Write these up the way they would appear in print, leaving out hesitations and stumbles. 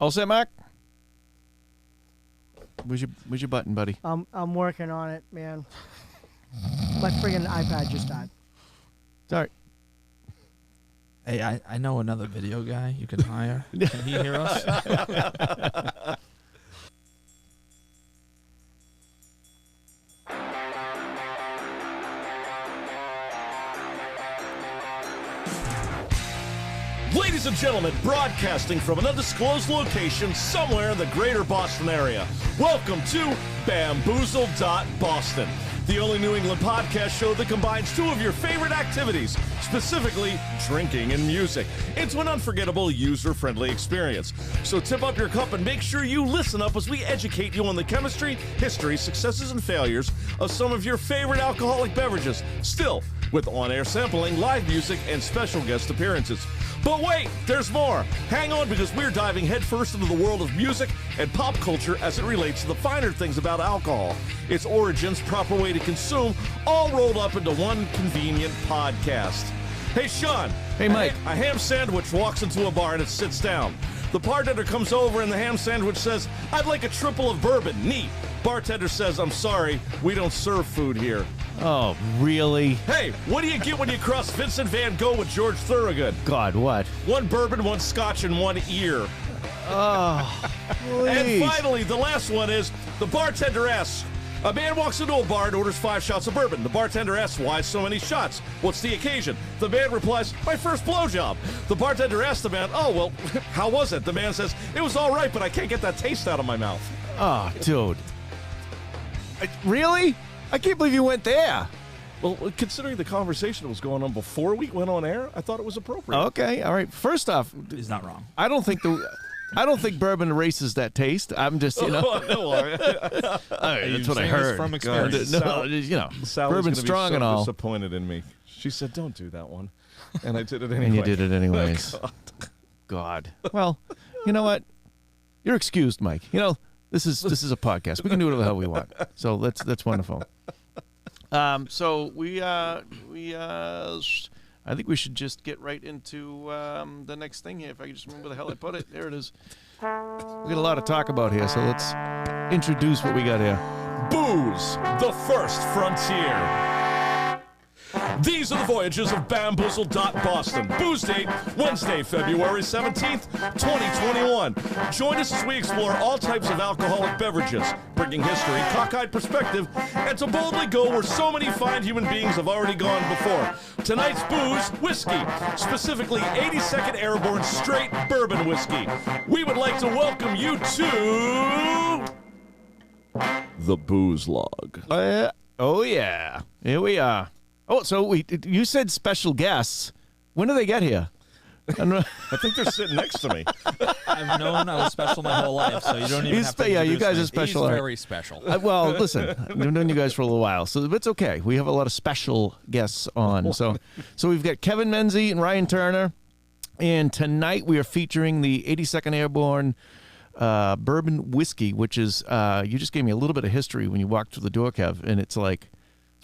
All set, Mark? Where's your button, buddy? I'm working on it, man. My friggin' iPad just died. Sorry. Hey, I know another video guy you can hire. Can he hear us? Ladies and gentlemen, broadcasting from an undisclosed location somewhere in the greater Boston area, welcome to Bamboozled.Boston, the only New England podcast show that combines two of your favorite activities, specifically drinking and music, into an unforgettable, user-friendly experience. So tip up your cup and make sure you listen up as we educate you on the chemistry, history, successes, and failures of some of your favorite alcoholic beverages, still with on-air sampling, live music, and special guest appearances. But wait, there's more. Hang on, because we're diving headfirst into the world of music and pop culture as it relates to the finer things about alcohol, its origins, proper way to consume, all rolled up into one convenient podcast. Hey, Sean. Hey, Mike. A ham sandwich walks into a bar and it sits down. The bartender comes over and the ham sandwich says, "I'd like a triple of bourbon." Neat. Bartender says, "I'm sorry, we don't serve food here." Oh, really? Hey, what do you get when you cross Vincent Van Gogh with George Thorogood? God, what? One bourbon, one scotch, and one ear. Oh, please. And finally, the last one is, the bartender asks, a man walks into a bar and orders 5 shots of bourbon. The bartender asks, "Why so many shots? What's the occasion?" The man replies, "My first blowjob." The bartender asks the man, "Oh, well, how was it?" The man says, "It was all right, but I can't get that taste out of my mouth." Oh, dude. Really? I can't believe you went there. Well, considering the conversation that was going on before we went on air, I thought it was appropriate. Okay, all right. First off, He's not wrong. I don't think bourbon erases that taste. I'm just, you know. That's what I heard. From experience. No, you know, Sally's bourbon's gonna strong be so and all. disappointed in me. She said, "Don't do that one," and I did it anyway. And you did it anyways. Oh, God. Well, you know what? You're excused, Mike. You know, this is a podcast. We can do whatever the hell we want. So that's wonderful. So I think we should just get right into the next thing here. If I can just remember the hell I put it. There it is. We got a lot to talk about here, so let's introduce what we got here. Booze, the first frontier. These are the voyages of Bamboozled.Boston. Booze date, Wednesday, February 17th, 2021. Join us as we explore all types of alcoholic beverages, bringing history, cockeyed perspective, and to boldly go where so many fine human beings have already gone before. Tonight's booze, whiskey, specifically 82nd Airborne Straight Bourbon Whiskey. We would like to welcome you to the Booze Log. Oh, yeah. Here we are. Oh, so you said special guests. When do they get here? I think they're sitting next to me. I've known I was special my whole life, so you don't even have to Yeah, you introduce guys me. are special. He's All right. very special. Well, listen, I've known you guys for a little while, so it's okay. We have a lot of special guests on. So we've got Kevin Menzie and Ryan Turner, and tonight we are featuring the 82nd Airborne Bourbon Whiskey, which is, you just gave me a little bit of history when you walked through the door, Kev, and it's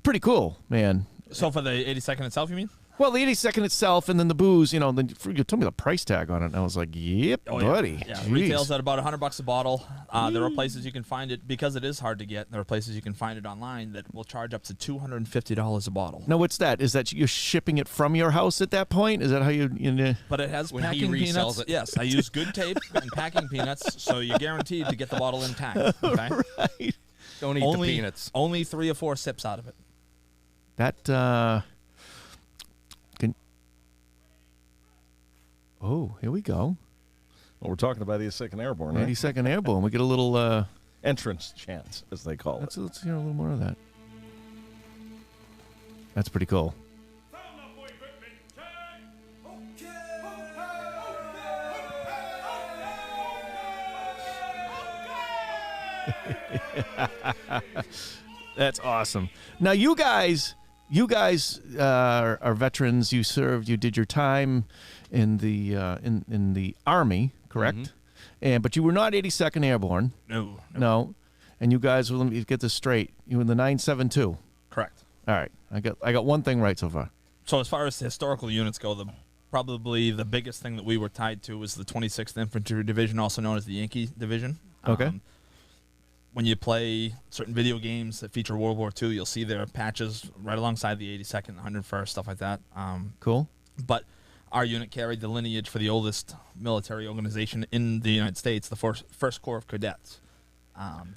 pretty cool, man. So for the 82nd itself, you mean? Well, the 82nd itself, and then the booze, you know, then you told me the price tag on it, and I was like, yep, buddy. Yeah, Jeez. retails at about $100 a bottle. There are places you can find it, because it is hard to get, there are places you can find it online that will charge up to $250 a bottle. Now, what's that? Is that you're shipping it from your house at that point? Is that how you But it has When he packing resells peanuts. it. Yes, I use good tape and packing peanuts, so you're guaranteed to get the bottle intact. Okay? Right. Don't eat the peanuts. Only 3 or 4 sips out of it. That, Oh, here we go. Well, we're talking about the 82nd Airborne, right? 82nd Airborne. We get a little, Entrance chants, as they call it. let's hear a little more of that. That's pretty cool. That's awesome. Now, you guys are veterans. You served. You did your time in the in the Army, correct? Mm-hmm. But you were not 82nd Airborne. No. And you guys, let me get this straight. You were in the 972. Correct. All right. I got one thing right so far. So as far as historical units go, the probably the biggest thing that we were tied to was the 26th Infantry Division, also known as the Yankee Division. Okay. When you play certain video games that feature World War II, you'll see their patches right alongside the 82nd, 101st, stuff like that. Cool. But our unit carried the lineage for the oldest military organization in the United States, the First Corps of Cadets.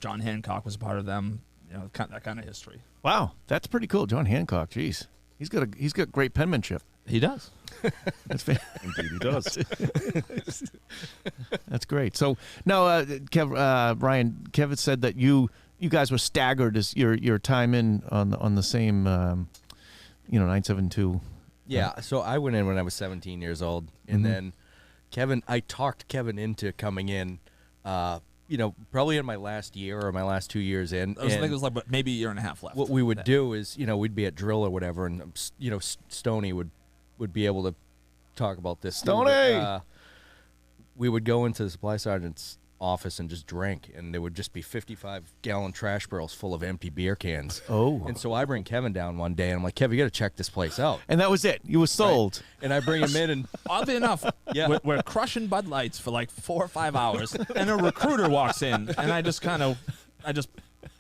John Hancock was a part of them. You know, that kind of history. Wow, that's pretty cool. John Hancock, jeez. He's got great penmanship. He does. That's Indeed, he does. That's great. So now, Ryan, Kevin said that you guys were staggered as your time in on the same 972. Yeah, so I went in when I was 17 years old, and then I talked Kevin into coming in, probably in my last year or my last 2 years in. I think it was like maybe a year and a half left. What we would do is, we'd be at drill or whatever, and, Stoney would be able to talk about this. Stoney! We would go into the supply sergeant's office and just drink, and there would just be 55-gallon trash barrels full of empty beer cans. Oh. And so I bring Kevin down one day, and I'm like, Kevin, you got to check this place out. And that was it. You were sold. Right. And I bring him in, and oddly enough, we're crushing Bud Lights for like 4 or 5 hours, and a recruiter walks in, and I just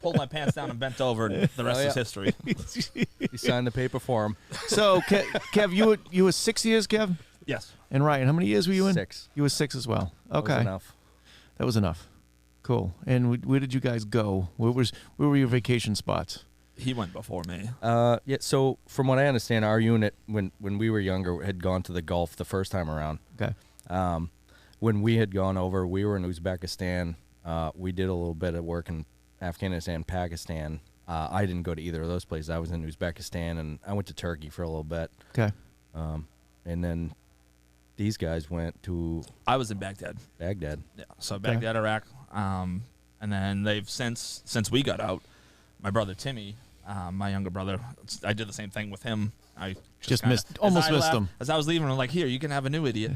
pulled my pants down and bent over, and the rest is history. he signed the paper for him. So, Kev, you were 6 years, Kev? Yes. And Ryan, how many years were you in? 6. You were 6 as well. Okay. That was enough. That was enough. Cool. And where did you guys go? Where were your vacation spots? He went before me. Yeah. So from what I understand, our unit, when we were younger, had gone to the Gulf the first time around. Okay. When we had gone over, we were in Uzbekistan. We did a little bit of work in Afghanistan, Pakistan. I didn't go to either of those places. I was in Uzbekistan, and I went to Turkey for a little bit. Okay. And then these guys went to I was in Baghdad. Baghdad. Yeah. So Baghdad, Iraq. And then they've since we got out, my brother Timmy, my younger brother, I did the same thing with him. I just almost missed him. As I was leaving, I'm like, here, you can have a new idiot.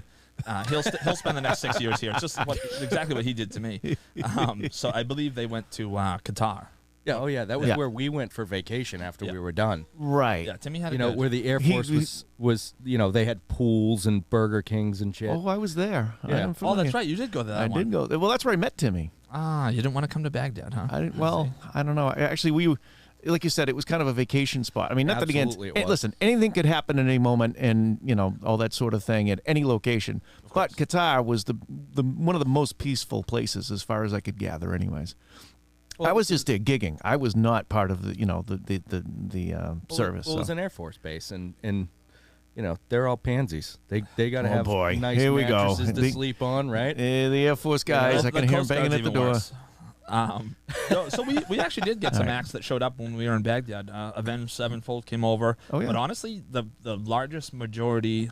He'll spend the next 6 years here. It's just exactly what he did to me. So I believe they went to Qatar. Yeah. Oh, yeah. That was where we went for vacation after we were done. Right. Yeah. Timmy had where the Air Force was they had pools and Burger Kings and shit. Oh, I was there. Yeah. Oh, that's right. You did go to that I one. did go. Well, that's where I met Timmy. Ah, you didn't want to come to Baghdad, huh? I don't know. Actually, like you said, it was kind of a vacation spot. I mean, not Absolutely that against. it was. Listen, anything could happen at any moment, and all that sort of thing at any location. But Qatar was the one of the most peaceful places, as far as I could gather. Anyways, I was just there gigging. I was not part of the service. Well, it was an Air Force base, and they're all pansies. They got to have boy. nice Here we go. mattresses to sleep on, right? The Air Force guys, I can hear them Coast banging Guard's at the even door. worse. So we actually did get some acts that showed up when we were in Baghdad. Avenged Sevenfold came over. Oh, yeah. But honestly, the largest majority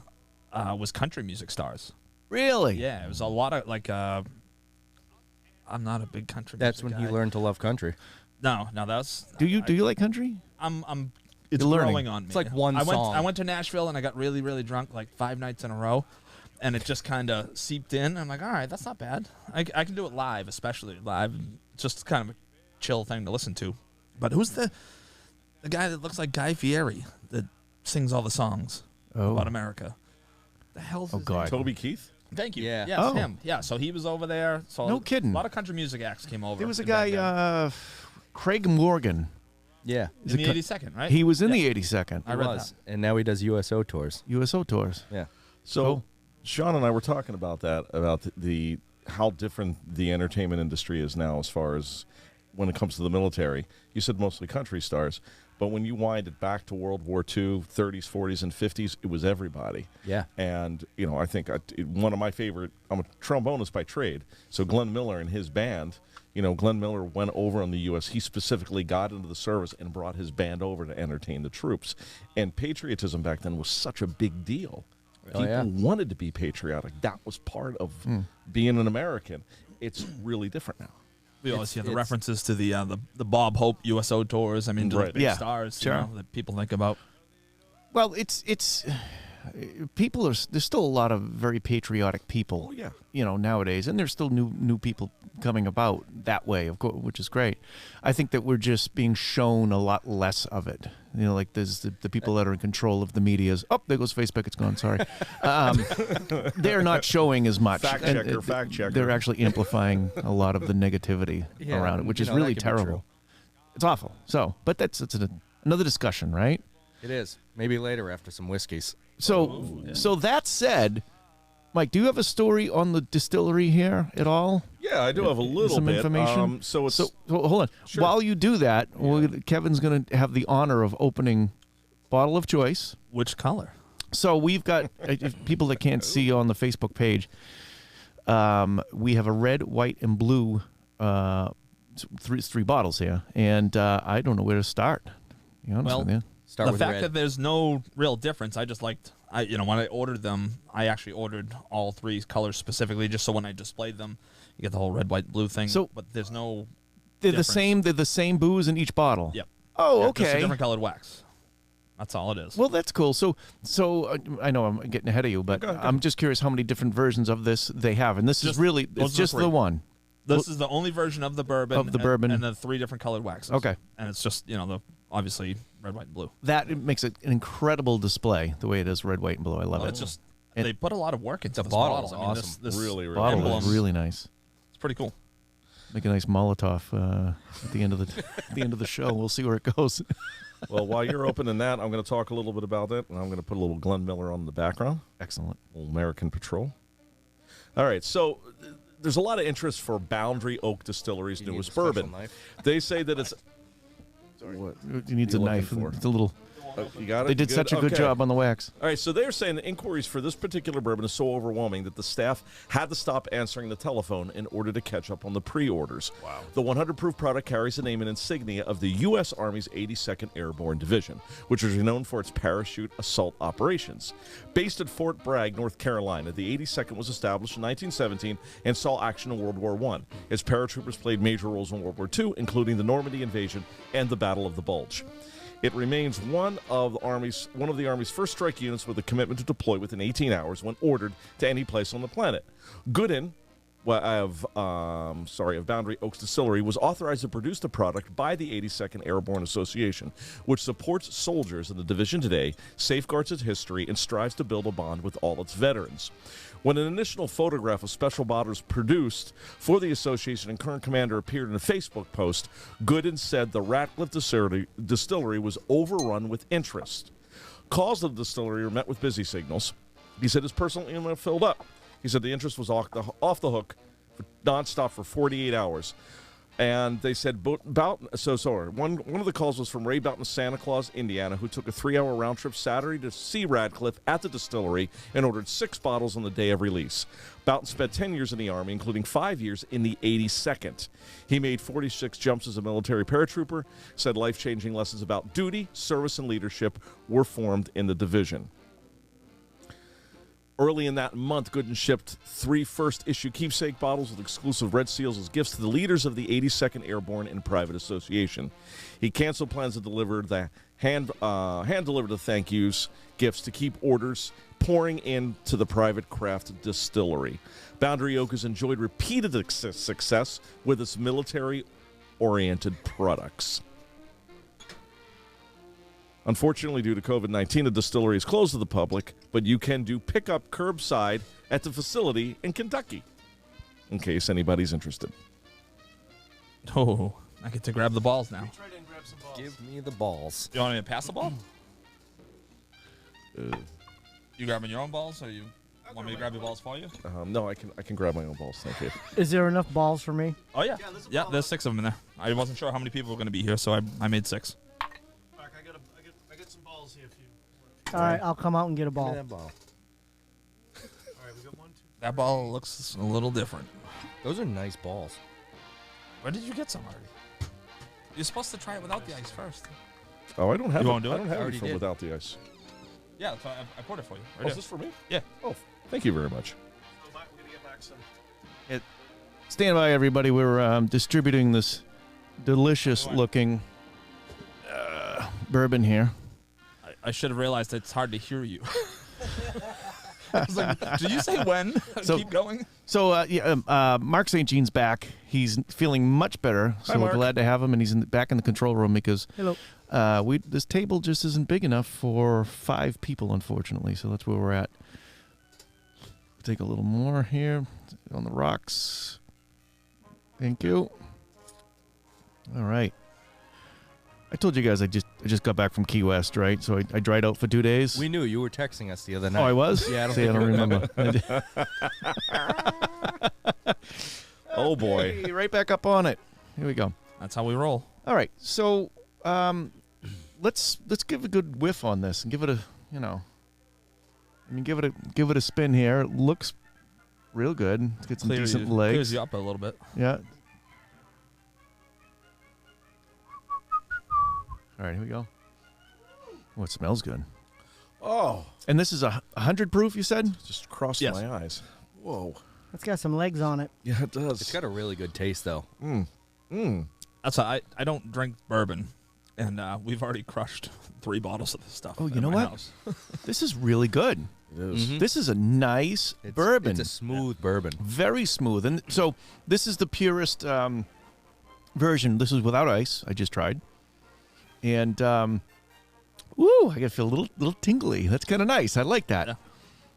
was country music stars. Really? Yeah, it was a lot of I'm not a big country. That's music when he guy. learned to love country. No, that's. Do you like country? It's learning. growing on me. It's like one I song. went to Nashville and I got really, really drunk like 5 nights in a row, and it just kind of seeped in. I'm like, all right, that's not bad. I can do it live, especially live. It's just kind of a chill thing to listen to. But who's the guy that looks like Guy Fieri that sings all the songs about America? The hell's his God. name? Toby Keith? Thank you. Yeah. Yes, Oh. him. Yeah, so he was over there. So No kidding. A lot of country music acts came over. There was a in guy, Baghdad. Craig Morgan. Yeah, in the 82nd, right? He was in Yeah. the 82nd. I read was, and now he does USO tours. USO tours. Yeah. So, Cool. Sean and I were talking about that, about the how different the entertainment industry is now as far as when it comes to the military. You said mostly country stars, but when you wind it back to World War II, 30s, 40s, and 50s, it was everybody. Yeah. And, I think one of my favorite, I'm a trombonist by trade, so Glenn Miller and his band, Glenn Miller went over on the U.S. He specifically got into the service and brought his band over to entertain the troops. And patriotism back then was such a big deal. Oh, People yeah. wanted to be patriotic. That was part of being an American. It's really different now. We always hear the it's- references to the Bob Hope USO tours. I mean, those Right. big Yeah, stars sure. that people think about. Well, it's people there's still a lot of very patriotic people. Oh, yeah. Nowadays, and there's still new people coming about that way, of course, which is great. I think that we're just being shown a lot less of it. Like there's the people that are in control of the media's. Oh, there goes Facebook. It's gone. Sorry. They're not showing as much. Fact checker. They're actually amplifying a lot of the negativity around it, which is really that could be true. terrible. It's awful. So, but it's another discussion, right? It is. Maybe later after some whiskeys. So that said, Mike, do you have a story on the distillery here at all? Yeah, I do have a little Some bit. information. So hold on. Sure. While you do that, Kevin's going to have the honor of opening bottle of choice. Which color? So we've got people that can't see on the Facebook page. We have a red, white, and blue three bottles here, and I don't know where to start. Well, Start the with fact red. that there's no real difference, I just liked. When I ordered them, I actually ordered all three colors specifically, just so when I displayed them, you get the whole red, white, blue thing. So- but there's no. they're difference. the same. They're the same booze in each bottle. Yep. Oh, Yeah, okay. Just a different colored wax. That's all it is. Well, that's cool. So I know I'm getting ahead of you, but Go ahead. I'm just curious how many different versions of this they have, and this is Just- really those it's are the just three. the one. This is the only version of the bourbon. Of the bourbon. and the three different colored waxes. Okay. And it's just the obviously red, white, and blue. That it makes it an incredible display the way it is red, white, and blue. I love Well, it. it's just And- they put a lot of work into The this bottle's bottle. I mean, awesome. This Really, really bottle emblem, is really nice. It's pretty cool. Make a nice Molotov at the end of the show. We'll see where it goes. Well, while you're opening that, I'm going to talk a little bit about it, and I'm going to put a little Glenn Miller on the background, Excellent. little American Patrol. All right, so there's a lot of interest for Boundary Oak Distillery's You need newest a special bourbon. knife? They say that it's. He needs a you knife. looking for? It's a little. You got it. They did Good? such a good Okay. job on the wax. All right, so they're saying the inquiries for this particular bourbon is so overwhelming that the staff had to stop answering the telephone in order to catch up on the pre-orders. Wow. The 100 proof product carries the name and insignia of the U.S. Army's 82nd Airborne Division, which is renowned for its parachute assault operations. Based at Fort Bragg, North Carolina, the 82nd was established in 1917 and saw action in World War I. Its paratroopers played major roles in World War II, including the Normandy invasion and the Battle of the Bulge. It remains one of the Army's first strike units with a commitment to deploy within 18 hours when ordered to any place on the planet. Gooden, of Boundary Oaks Distillery, was authorized to produce the product by the 82nd Airborne Association, which supports soldiers in the division today, safeguards its history, and strives to build a bond with all its veterans. When an initial photograph of special bottles produced for the association and current commander appeared in a Facebook post, Gooden said the Ratcliffe Distillery was overrun with interest. Calls to the distillery were met with busy signals. He said his personal email filled up. He said the interest was off the hook, nonstop for 48 hours. And they said one of the calls was from Ray Boughton, Santa Claus, Indiana, who took a 3-hour round trip Saturday to see Radcliffe at the distillery and ordered 6 bottles on the day of release. Boughton spent 10 years in the Army, including 5 years in the 82nd. He made 46 jumps as a military paratrooper, said life-changing lessons about duty, service, and leadership were formed in the division. Early in that month, Gooden shipped 3 first-issue keepsake bottles with exclusive red seals as gifts to the leaders of the 82nd Airborne and Private Association. He canceled plans to deliver the hand-delivered the thank yous gifts to keep orders pouring into the private craft distillery. Boundary Oak has enjoyed repeated success with its military-oriented products. Unfortunately, due to COVID-19, the distillery is closed to the public, but you can do pickup curbside at the facility in Kentucky, in case anybody's interested. Oh, I get to grab the balls now. Give me the balls. You want me to pass the ball? You grabbing your own balls, or you want me to grab your balls for you? No, I can grab my own balls. Thank you. Is there enough balls for me? Oh yeah, there's 6 of them in there. I wasn't sure how many people were going to be here, so I made 6. Mark, I got some balls here for you. All right, I'll come out and get a ball. All right, we got 1, 2. That ball looks a little different. Those are nice balls. Where did you get some already? You're supposed to try it without the ice first. Oh, I don't have You it. won't do I it? don't I have already any from did. without the ice. Yeah, that's why I poured it for you. Oh, is this for me? Yeah. Oh, thank you very much. We're going to get back some. Stand by, everybody. We're distributing this delicious-looking bourbon here. I should have realized it's hard to hear you. I was like, did you say when? So- Keep going. So, Mark St. Jean's back. He's feeling much better. So Hi, we're Mark. glad to have him, and he's back in the control room because Hello. this table just isn't big enough for 5 people, unfortunately. So that's where we're at. Take a little more here on the rocks. Thank you. All right. I told you guys I just got back from Key West, right? So I dried out for 2 days. We knew you were texting us the other night. Oh, I was? Yeah, I don't See, I think don't you remember. Oh boy. Hey, right back up on it. Here we go. That's how we roll. All right. So let's give a good whiff on this and give it a, give it a spin here. It looks real good. It's got some decent Clears legs. you up a little bit. Yeah. All right, here we go. Oh, it smells good. Oh, And this is a 100 proof, you said? just crossed Yes. my eyes. Whoa. It's got some legs on it. Yeah, it does. It's got a really good taste, though. That's why I don't drink bourbon, and we've already crushed 3 bottles of this stuff. Oh, you at know my what? house. This is really good. It is. This is a nice It's, bourbon. It's a smooth bourbon. Very smooth. And so this is the purest version. This is without ice. I just tried. And, woo, I got to feel a little tingly. That's kind of nice. I like that. Yeah.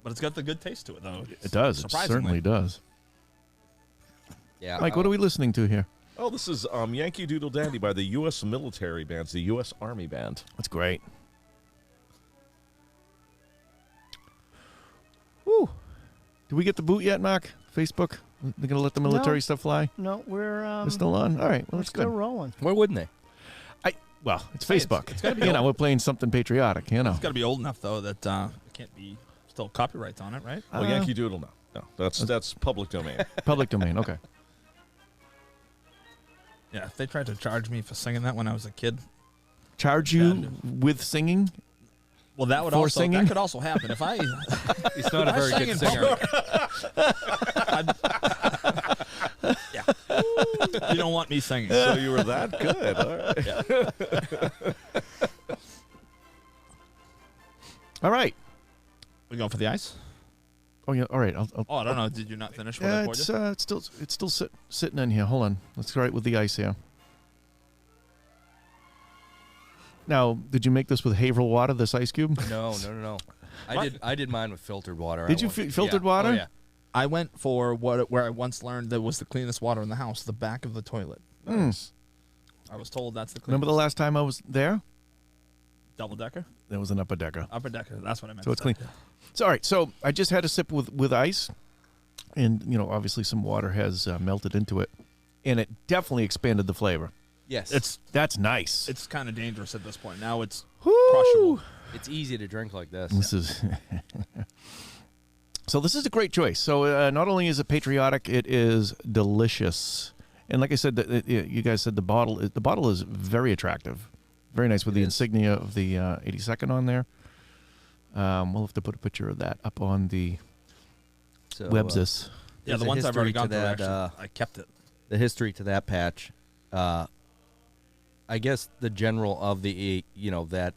But it's got the good taste to it, though. It does. It Surprisingly. certainly does. Yeah. Mike, what are we listening to here? Oh, this is Yankee Doodle Dandy by the U.S. military bands, the U.S. Army Band. That's great. Woo. Did we get the boot yet, Mark? Facebook? They're going to let the military No. stuff fly? No, we're It's still on? All right. Well, we're that's still good. rolling. Why wouldn't they? Well, it's Hey, Facebook. it's gotta be We're playing something patriotic, It's got to be old enough, though, that it can't be still copyrights on it, right? Oh, Yankee Doodle, no. That's public domain. Public domain. Okay. Yeah, if they tried to charge me for singing that when I was a kid, Charge you with singing? well, that would For also singing? that could also happen if I. He's not a if I very sang good in singer. Yeah, you don't want me singing. So you were that good. All right. All right. We going for the ice? Oh, yeah. All right. I'll Oh, I don't know. Did you not finish what I yeah, poured it's you? it's still sitting in here. Hold on. Let's go right with the ice here. Now, did you make this with Haverhill water? This ice cube? No. I did mine with filtered water. Did you filtered water? Oh, yeah. I went for where I once learned that was the cleanest water in the house, the back of the toilet. Nice. I was told that's the cleanest. Remember the last time I was there? double decker, There was an upper decker. upper decker. That's what I meant. So to it's say. clean. So all right. So I just had a sip with ice, and obviously some water has melted into it, and it definitely expanded the flavor. Yes. That's nice. It's kind of dangerous at this point. Now it's Woo! crushable. It's easy to drink like this. This is so. This is a great choice. So not only is it patriotic, it is delicious. And like I said, you guys said the bottle is very attractive, very nice with the insignia of the 82nd on there. We'll have to put a picture of that up on the So, website. Yeah, there's the a ones I've already history gone to through, that, actually, I kept it. the history to that patch. I guess the general of the that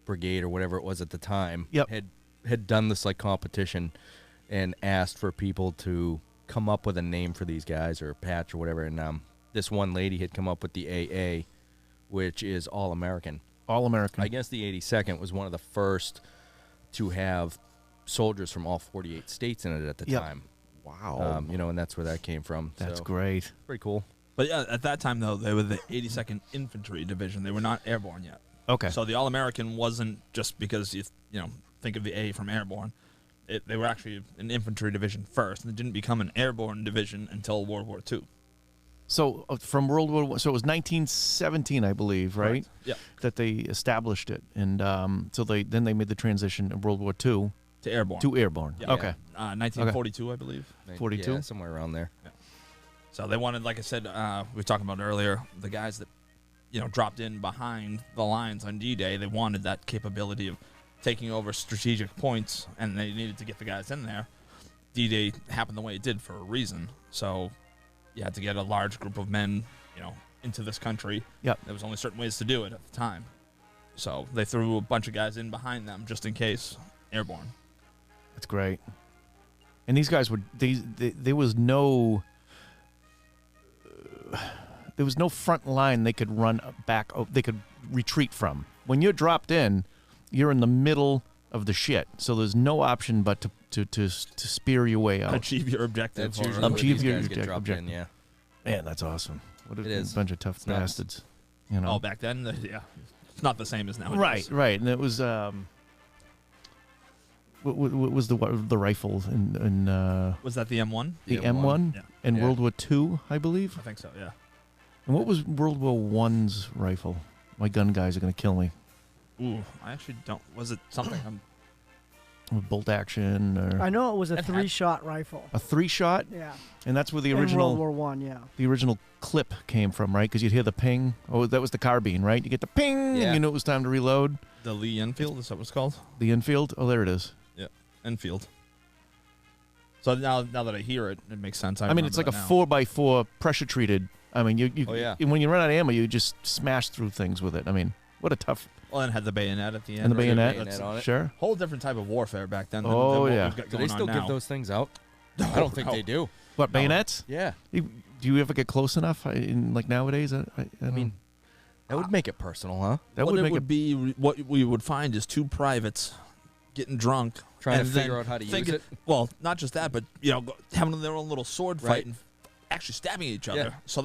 brigade or whatever it was at the time Yep. had done this like competition and asked for people to come up with a name for these guys or a patch or whatever, and this one lady had come up with the AA, which is All American. All American. I guess the 82nd was one of the first to have soldiers from all 48 states in it at the Yep. time. Wow. And that's where that came from. That's So, great. pretty cool. But yeah, at that time though, they were the 82nd Infantry Division. They were not airborne yet. Okay. So the All American wasn't just because you think of the A from airborne. They were actually an infantry division first, and it didn't become an airborne division until World War II. So from World War I, so it was 1917, I believe, right? Correct. Yeah. That they established it, and so they made the transition in World War II To airborne. to airborne. Yeah. Okay. 1942, I believe. 42? Yeah, somewhere around there. So they wanted, like I said, we were talking about earlier, the guys that, dropped in behind the lines on D-Day. They wanted that capability of taking over strategic points, and they needed to get the guys in there. D-Day happened the way it did for a reason. So you had to get a large group of men, into this country. Yep. There was only certain ways to do it at the time. So they threw a bunch of guys in behind them just in case. airborne. That's great. And these guys were there was no front line they could run back. They could retreat from. When you're dropped in, you're in the middle of the shit. So there's no option but to spear your way out. Achieve your objective. That's or- usually where Achieve these your guys get dropped objective. in, yeah. Man, that's awesome. What a It is. bunch of tough It's nuts. bastards. You know. Oh, back then, yeah, it's not the same as nowadays. Right. And it was what was the rifle in Was that the M1? the The M1 Yeah. in Yeah. World War II, I believe? I think so. Yeah. And what was World War I's rifle? My gun guys are going to kill me. Ooh, I actually don't. Was it something? Bolt action I or know it was a That had- 3-shot rifle. a 3-shot, Yeah. and that's where the In original World War One, yeah. the original clip came from, right? Because you'd hear the ping. Oh, that was the carbine, right? You get the ping, Yeah. and you know it was time to reload. The Lee Enfield, is that what it's called? The infield. Oh, there it is. Enfield. So now that I hear it, it makes sense. I mean, it's like remember a that now. 4x4 pressure treated. I mean, you Oh, yeah. and when you run out of ammo, you just smash through things with it. I mean, what a tough Well, and it had the bayonet at the end. and the right? bayonet. That's on it. Sure. a whole different type of warfare back then. Than, Oh, than what yeah. we've got Do going they still on give now. those things out? I don't think no. they do. What bayonets? Yeah. Do you ever get close enough? In like nowadays, I mean, that would make it personal, huh? that what would it make would be, what we would find is two privates getting drunk, Trying and to then figure out how to use thinking- it. Well, not just that, but having their own little sword fight Right. and actually stabbing each other. Yeah. So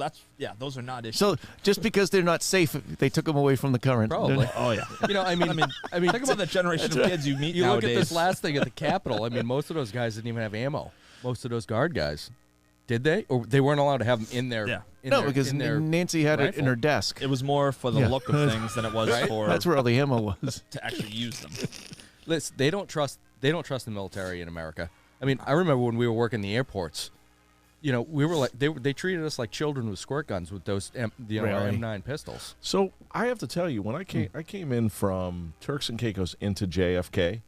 those are not issues. So just because they're not safe, they took them away from the current. Probably. oh yeah. You know, I mean, Think about the generation of kids you meet you nowadays. look at this last thing at the Capitol. I mean, most of those guys didn't even have ammo. Most of those guard guys, did they? Or they weren't allowed to have them in their. Yeah. In No, their, because in their, Nancy had it in rifle. her desk. It was more for the Yeah. look of things than it was for That's where all the ammo was. to actually use them. Listen, they don't trust the military in America. I mean, I remember when we were working the airports. You know, we were like they treated us like children with squirt guns with those our Really? M9 pistols. So I have to tell you, when I came in from Turks and Caicos into JFK,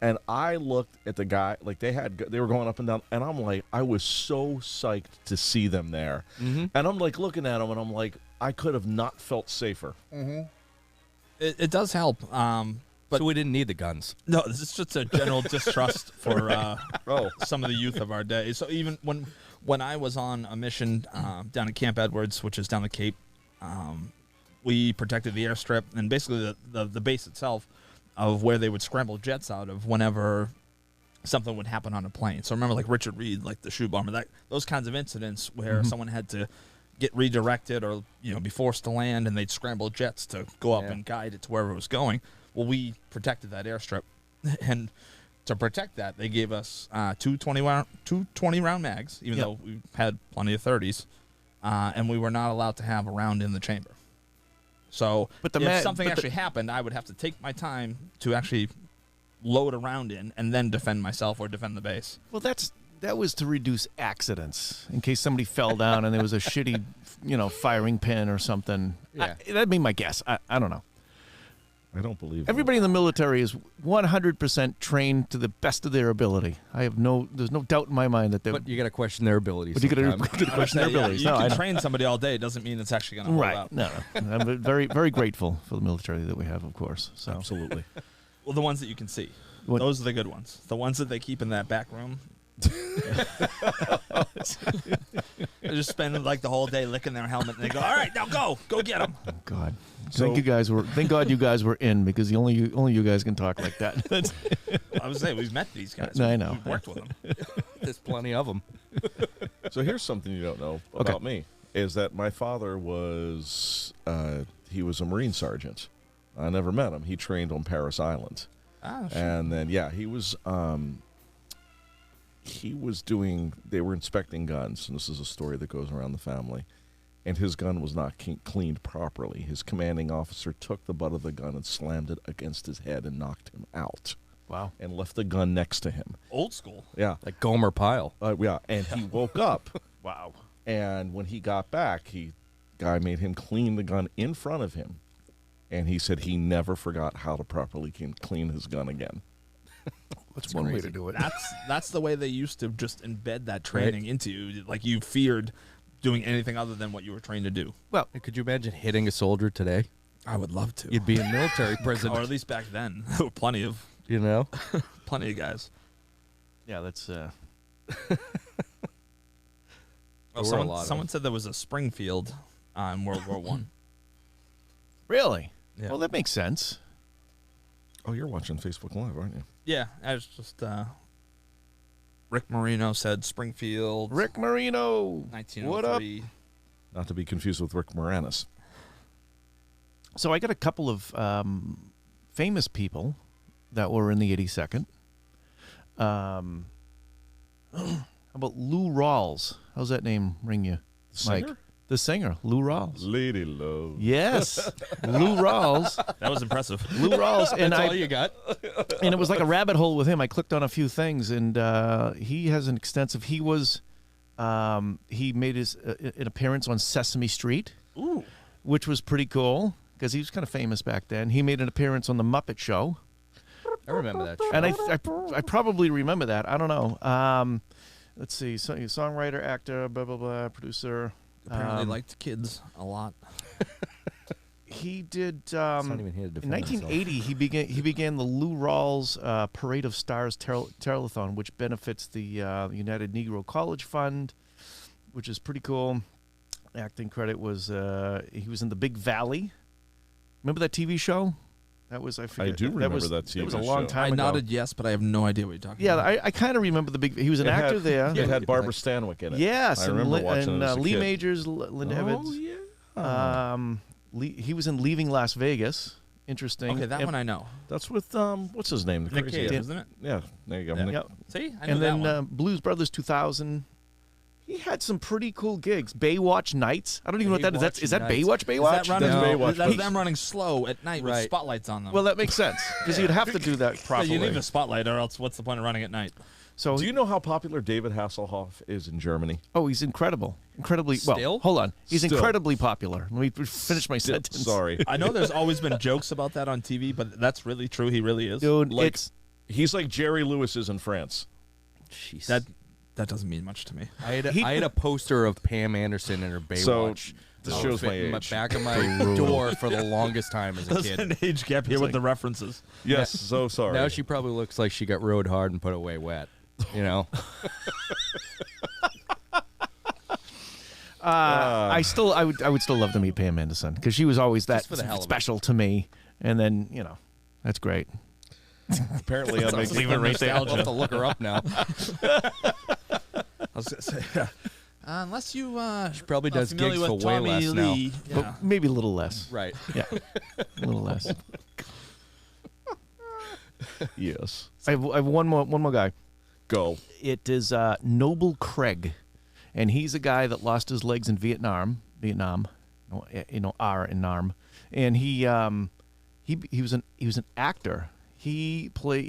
and I looked at the guy, like they were going up and down, and I'm like, I was so psyched to see them there, and I'm like looking at them, and I'm like, I could have not felt safer. It does help. But So we didn't need the guns. no, this is just a general distrust for Oh. some of the youth of our day. So even when I was on a mission down at Camp Edwards, which is down the Cape, we protected the airstrip and basically the base itself of where they would scramble jets out of whenever something would happen on a plane. So remember, like Richard Reed, like the shoe bomber, those kinds of incidents where someone had to get redirected or be forced to land, and they'd scramble jets to go up Yeah. and guide it to wherever it was going. Well, we protected that airstrip, and to protect that, they gave us two 20-round mags, even Yep. though we had plenty of 30s, and we were not allowed to have a round in the chamber. So But the if ma- something but the- actually happened, I would have to take my time to actually load a round in and then defend myself or defend the base. Well, that was to reduce accidents in case somebody fell down and there was a shitty, firing pin or something. Yeah. That'd be my guess. I don't know. I don't believe Everybody in the military is 100% trained to the best of their ability. There's no doubt in my mind that they're. But you got to question their abilities. But you got sometimes. to question their abilities. You No, I can know. train somebody all day. It doesn't mean it's actually going to hold Right. up. No. I'm very, very grateful for the military that we have, of course. So. Absolutely. Well, the ones that you can see. What- Those are the good ones. The ones that they keep in that back room. They just spend like the whole day licking their helmet, and they go, "All right, now go get them." Oh, God. So- Thank God you guys were in, because only you guys can talk like that. That's, I was saying we've met these guys. I know. We've worked with them. There's plenty of them. So here's something you don't know about me, is that my father was he was a Marine sergeant. I never met him. He trained on Parris Island. Ah, shit. And then, he was doing, they were inspecting guns, and this is a story that goes around the family, and his gun was not cleaned properly. His commanding officer took the butt of the gun and slammed it against his head and knocked him out, wow. and left the gun next to him. Old school. Yeah. Like Gomer Pyle. And he woke up, Wow. and when he got back, guy made him clean the gun in front of him, and he said he never forgot how to properly clean his gun again. That's one way crazy. to do it. That's the way they used to just embed that training into you. Like you feared doing anything other than what you were trained to do. Well, Could you imagine hitting a soldier today? I would love to. You'd be in military prison. or at least back then, there were plenty of You know? Plenty of guys. Yeah, that's. Oh, There were a someone lot of someone them. said there was a Springfield in World War One. Really? Yeah. Well, that makes sense. Oh, you're watching Facebook Live, aren't you? Yeah, I was just Rick Marino said Springfield. Rick Marino. 1903. What up? Not to be confused with Rick Moranis. So I got a couple of famous people that were in the 82nd. How about Lou Rawls? How's that name ring you, Mike? Singer? The singer, Lou Rawls. Lady Love. Yes, Lou Rawls. That was impressive. Lou Rawls, and That's all you got? and it was like a rabbit hole with him. I clicked on a few things, and he has an extensive. He was, he made his an appearance on Sesame Street, Ooh. which was pretty cool because he was kind of famous back then. He made an appearance on the Muppet Show, I remember that. Show. and I probably remember that. I don't know. Let's see, songwriter, actor, blah blah blah, producer. Apparently liked kids a lot. He did. It's not even here to In defend 1980, he began the Lou Rawls Parade of Stars Telethon, which benefits the United Negro College Fund, which is pretty cool. Acting credit was he was in The Big Valley. Remember that TV show? That was I forget. do remember was, that It was a TV long show. time I ago. nodded yes, but I have no idea what you're talking Yeah, about. I kind of remember the big. He was an actor there. It had Barbara Stanwyck in it. Yes, I and, remember watching and it as a Lee kid. Majors, Linda Evans. yeah. He was in Leaving Las Vegas. Interesting. Okay, that And- one I know. That's with what's his name? The Nick crazy Cave, guy. isn't it? Yeah, there you go. Yeah. Nick- Yep. See, I know And that then one. Blues Brothers 2000. He had some pretty cool gigs. Baywatch Nights. I don't even know what that is. Is that Baywatch Baywatch? Is Baywatch? that running? That's Baywatch. That's He- them running slow at night with Right. spotlights on them. Well, that makes sense because you'd have to do that Yeah, properly. you need a spotlight, or else what's the point of running at night? So, Do you know how popular David Hasselhoff is in Germany? oh, he's incredible. Incredibly. Well, Still? hold on. He's Still. incredibly popular. Let me finish my sentence. Sorry. I know there's always been jokes about that on TV, but that's really true. He really is. Dude, Like- it's He's like Jerry Lewis is in France. Jeez. That doesn't mean much to me. I had a poster of Pam Anderson in her Baywatch. this shows my in age. back of my door for the longest time as a There's kid. an age gap here with the references. Yes, so sorry. Now she probably looks like she got rode hard and put away wet. You know? I would still love to meet Pam Anderson because she was always that Just for the hell of it. special to me. And then that's great. Apparently, I'm making Leave it right there. I'll have to look her up now. I was gonna say, unless you probably are does familiar gigs with for way Tommy less now. Lee. Yeah. But maybe a little less. Right. Yeah, a little less. Yes. I have one more guy. Go. It is Noble Craig, and he's a guy that lost his legs in Vietnam. R in Narm, and he was an actor. He played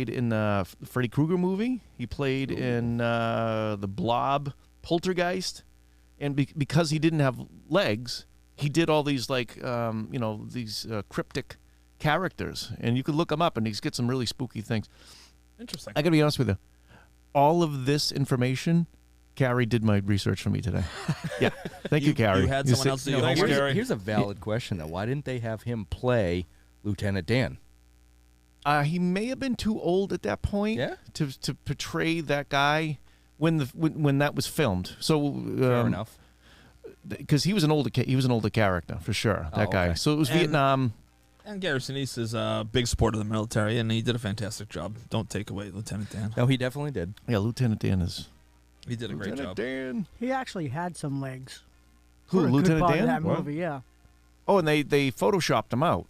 in the Freddy Krueger movie. He played in the Blob, Poltergeist, and because he didn't have legs, he did all these these cryptic characters, and you could look him up, and he's got some really spooky things. Interesting. I gotta be honest with you. All of this information, Carrie did my research for me today. Yeah, thank you, Carrie. You had someone else do your Thanks, homework. Gary. Here's a valid question, though. Why didn't they have him play Lieutenant Dan? He may have been too old at that point Yeah? to portray that guy when that was filmed. So Fair enough. because he was an older character for sure. That Oh, guy. okay. So it was And- Vietnam. And Gary Sinise is a big supporter of the military, and he did a fantastic job. Don't take away Lieutenant Dan. No, he definitely did. Yeah, Lieutenant Dan is. He did a great Lieutenant job. Dan. He actually had some legs. Who? For a good Lieutenant part Dan? of that What? movie, yeah. Oh, and they photoshopped him out.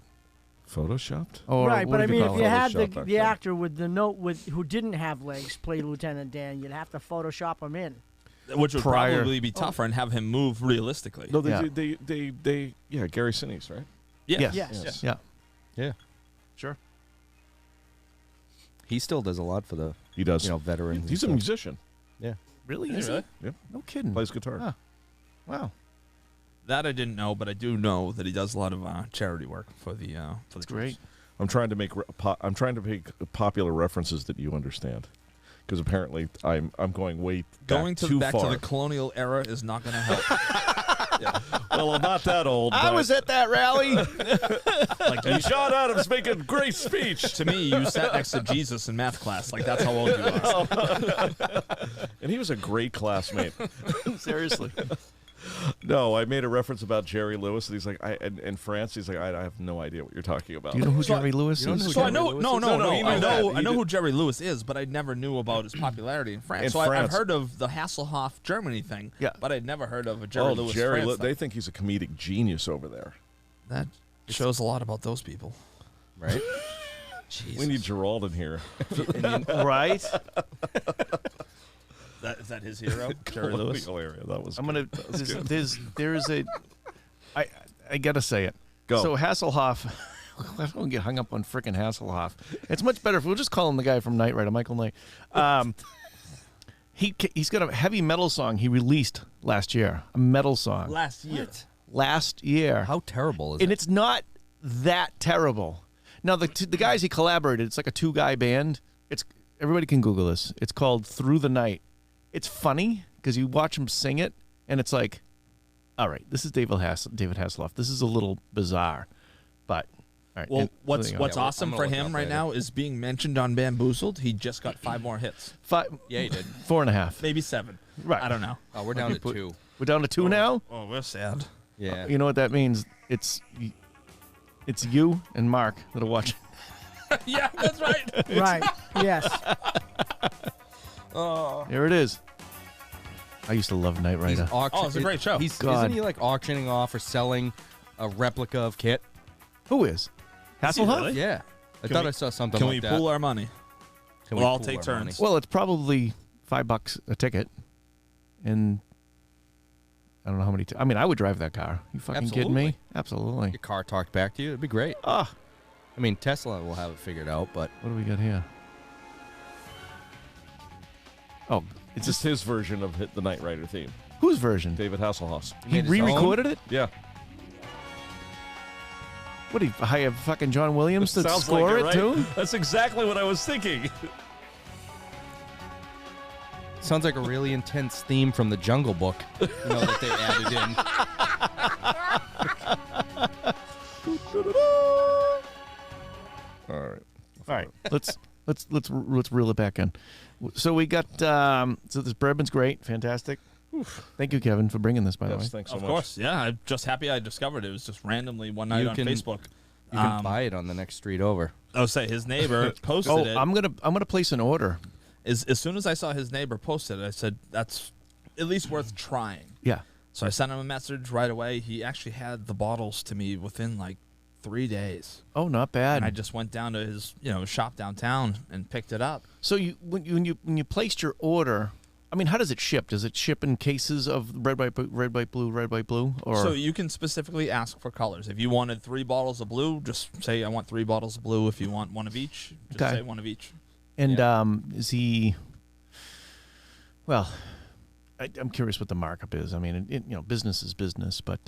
Photoshopped? Or Right, what but I do you mean, call if it? you had Photoshop back the then. actor with the note who didn't have legs play Lieutenant Dan, you'd have to Photoshop him in. Which would Prior- probably be tougher and have him move realistically. No, they Yeah. yeah, Gary Sinise, right? Yes. Yes. Yeah. Yeah. Sure. He still does a lot for the He does. veterans. and He's a stuff. musician. Yeah. Really? Is Is he he? really? No kidding. Plays guitar. Huh. Wow. That I didn't know, but I do know that he does a lot of charity work for the That's great. I'm trying to make popular references that you understand, because apparently I'm going way Going back too back far. to the colonial era is not going to help. Well, I'm not that old. I but was at that rally. Like And Sean Adams making a great speech. to me, you sat next to Jesus in math class. Like that's how old you are. And he was a great classmate. Seriously. No, I made a reference about Jerry Lewis, and he's like, in France, he's like, I have no idea what you're talking about. Do you know who So I- Jerry Lewis you don't is? know who So I Jerry know, Lewis no, is? no, No, no. he I knew know, that. I know He who Jerry Lewis is, but I never knew about his popularity in France. In So I've France. heard of the Hasselhoff Germany thing, Yeah. but I'd never heard of a Jerry Lewis France thing. They think he's a comedic genius over there. That shows a lot about those people. Right? We need Gerald in here. Right? Is that his hero, Jerry That Lewis? hilarious. That was. I'm gonna. There's a. I gotta say it. Go. So Hasselhoff. I don't get hung up on frickin' Hasselhoff. It's much better if we'll just call him the guy from Knight Rider, Michael Knight. He's got a heavy metal song he released last year. A metal song Last year. last year, How terrible is and it? it's not that terrible. Now the guys he collaborated, it's like a 2-guy band. It's everybody can Google this. It's called Through the Night. It's funny because you watch him sing it, and it's like, all right, this is David Hasselhoff. This is a little bizarre, but all right. Well, and- what's yeah, what's I'm awesome gonna for look it him up right later. now is being mentioned on Bamboozled. He just got 5 more hits, Yeah, he did. 4.5. maybe 7. Right. I don't know. Oh, we're down to 2. We're down to 2 now. Oh, we're sad. Yeah. You know what that means? It's you and Mark that are watching. Yeah, that's right. Right. Yes. Here it is. I used to love Knight He's Rider. Oh, it's a great show. God. Isn't he like auctioning off or selling a replica of Kit? Who is? Hasselhoff? really? Yeah. I Can thought we- I saw something Can like we that. pool our money? Can we'll all pool take our turns. Well, it's probably $5 a ticket, and I don't know how many. I mean, I would drive that car. You fucking kidding me? Absolutely. Your car talked back to you. It'd be great. Ah, I mean, Tesla will have it figured out, but what do we got here? Oh, It's just his version of the Knight Rider theme. whose version? David Hasselhoff. He made his own? re-recorded it. Yeah. What did he hire fucking John Williams to Sounds score like it right? too? That's exactly what I was thinking. sounds like a really intense theme from the Jungle Book. You know that they added in. All right. All right, let's reel it back in. So we got so this bourbon's great, fantastic. Thank you, Kevin, for bringing this. By the way, Yes, thanks so Of much. course, yeah. I'm just happy I discovered it. It was just randomly one night You on can- Facebook. You can buy it on the next street over. Oh, say his neighbor posted oh, it. I'm gonna place an order. As soon as I saw his neighbor posted it, I said that's at least worth trying. Yeah. So I sent him a message right away. He actually had the bottles to me within like 3 days, Oh, not bad. and I just went down to his shop downtown and picked it up. So when you placed your order, I mean, how does it ship? Does it ship in cases of red, white, blue, or So you can specifically ask for colors. If you wanted 3 bottles of blue, just say I want 3 bottles of blue. If you want one of each, just Okay. say one of each. and is he? Well, I'm curious what the markup is. I mean, business is business, but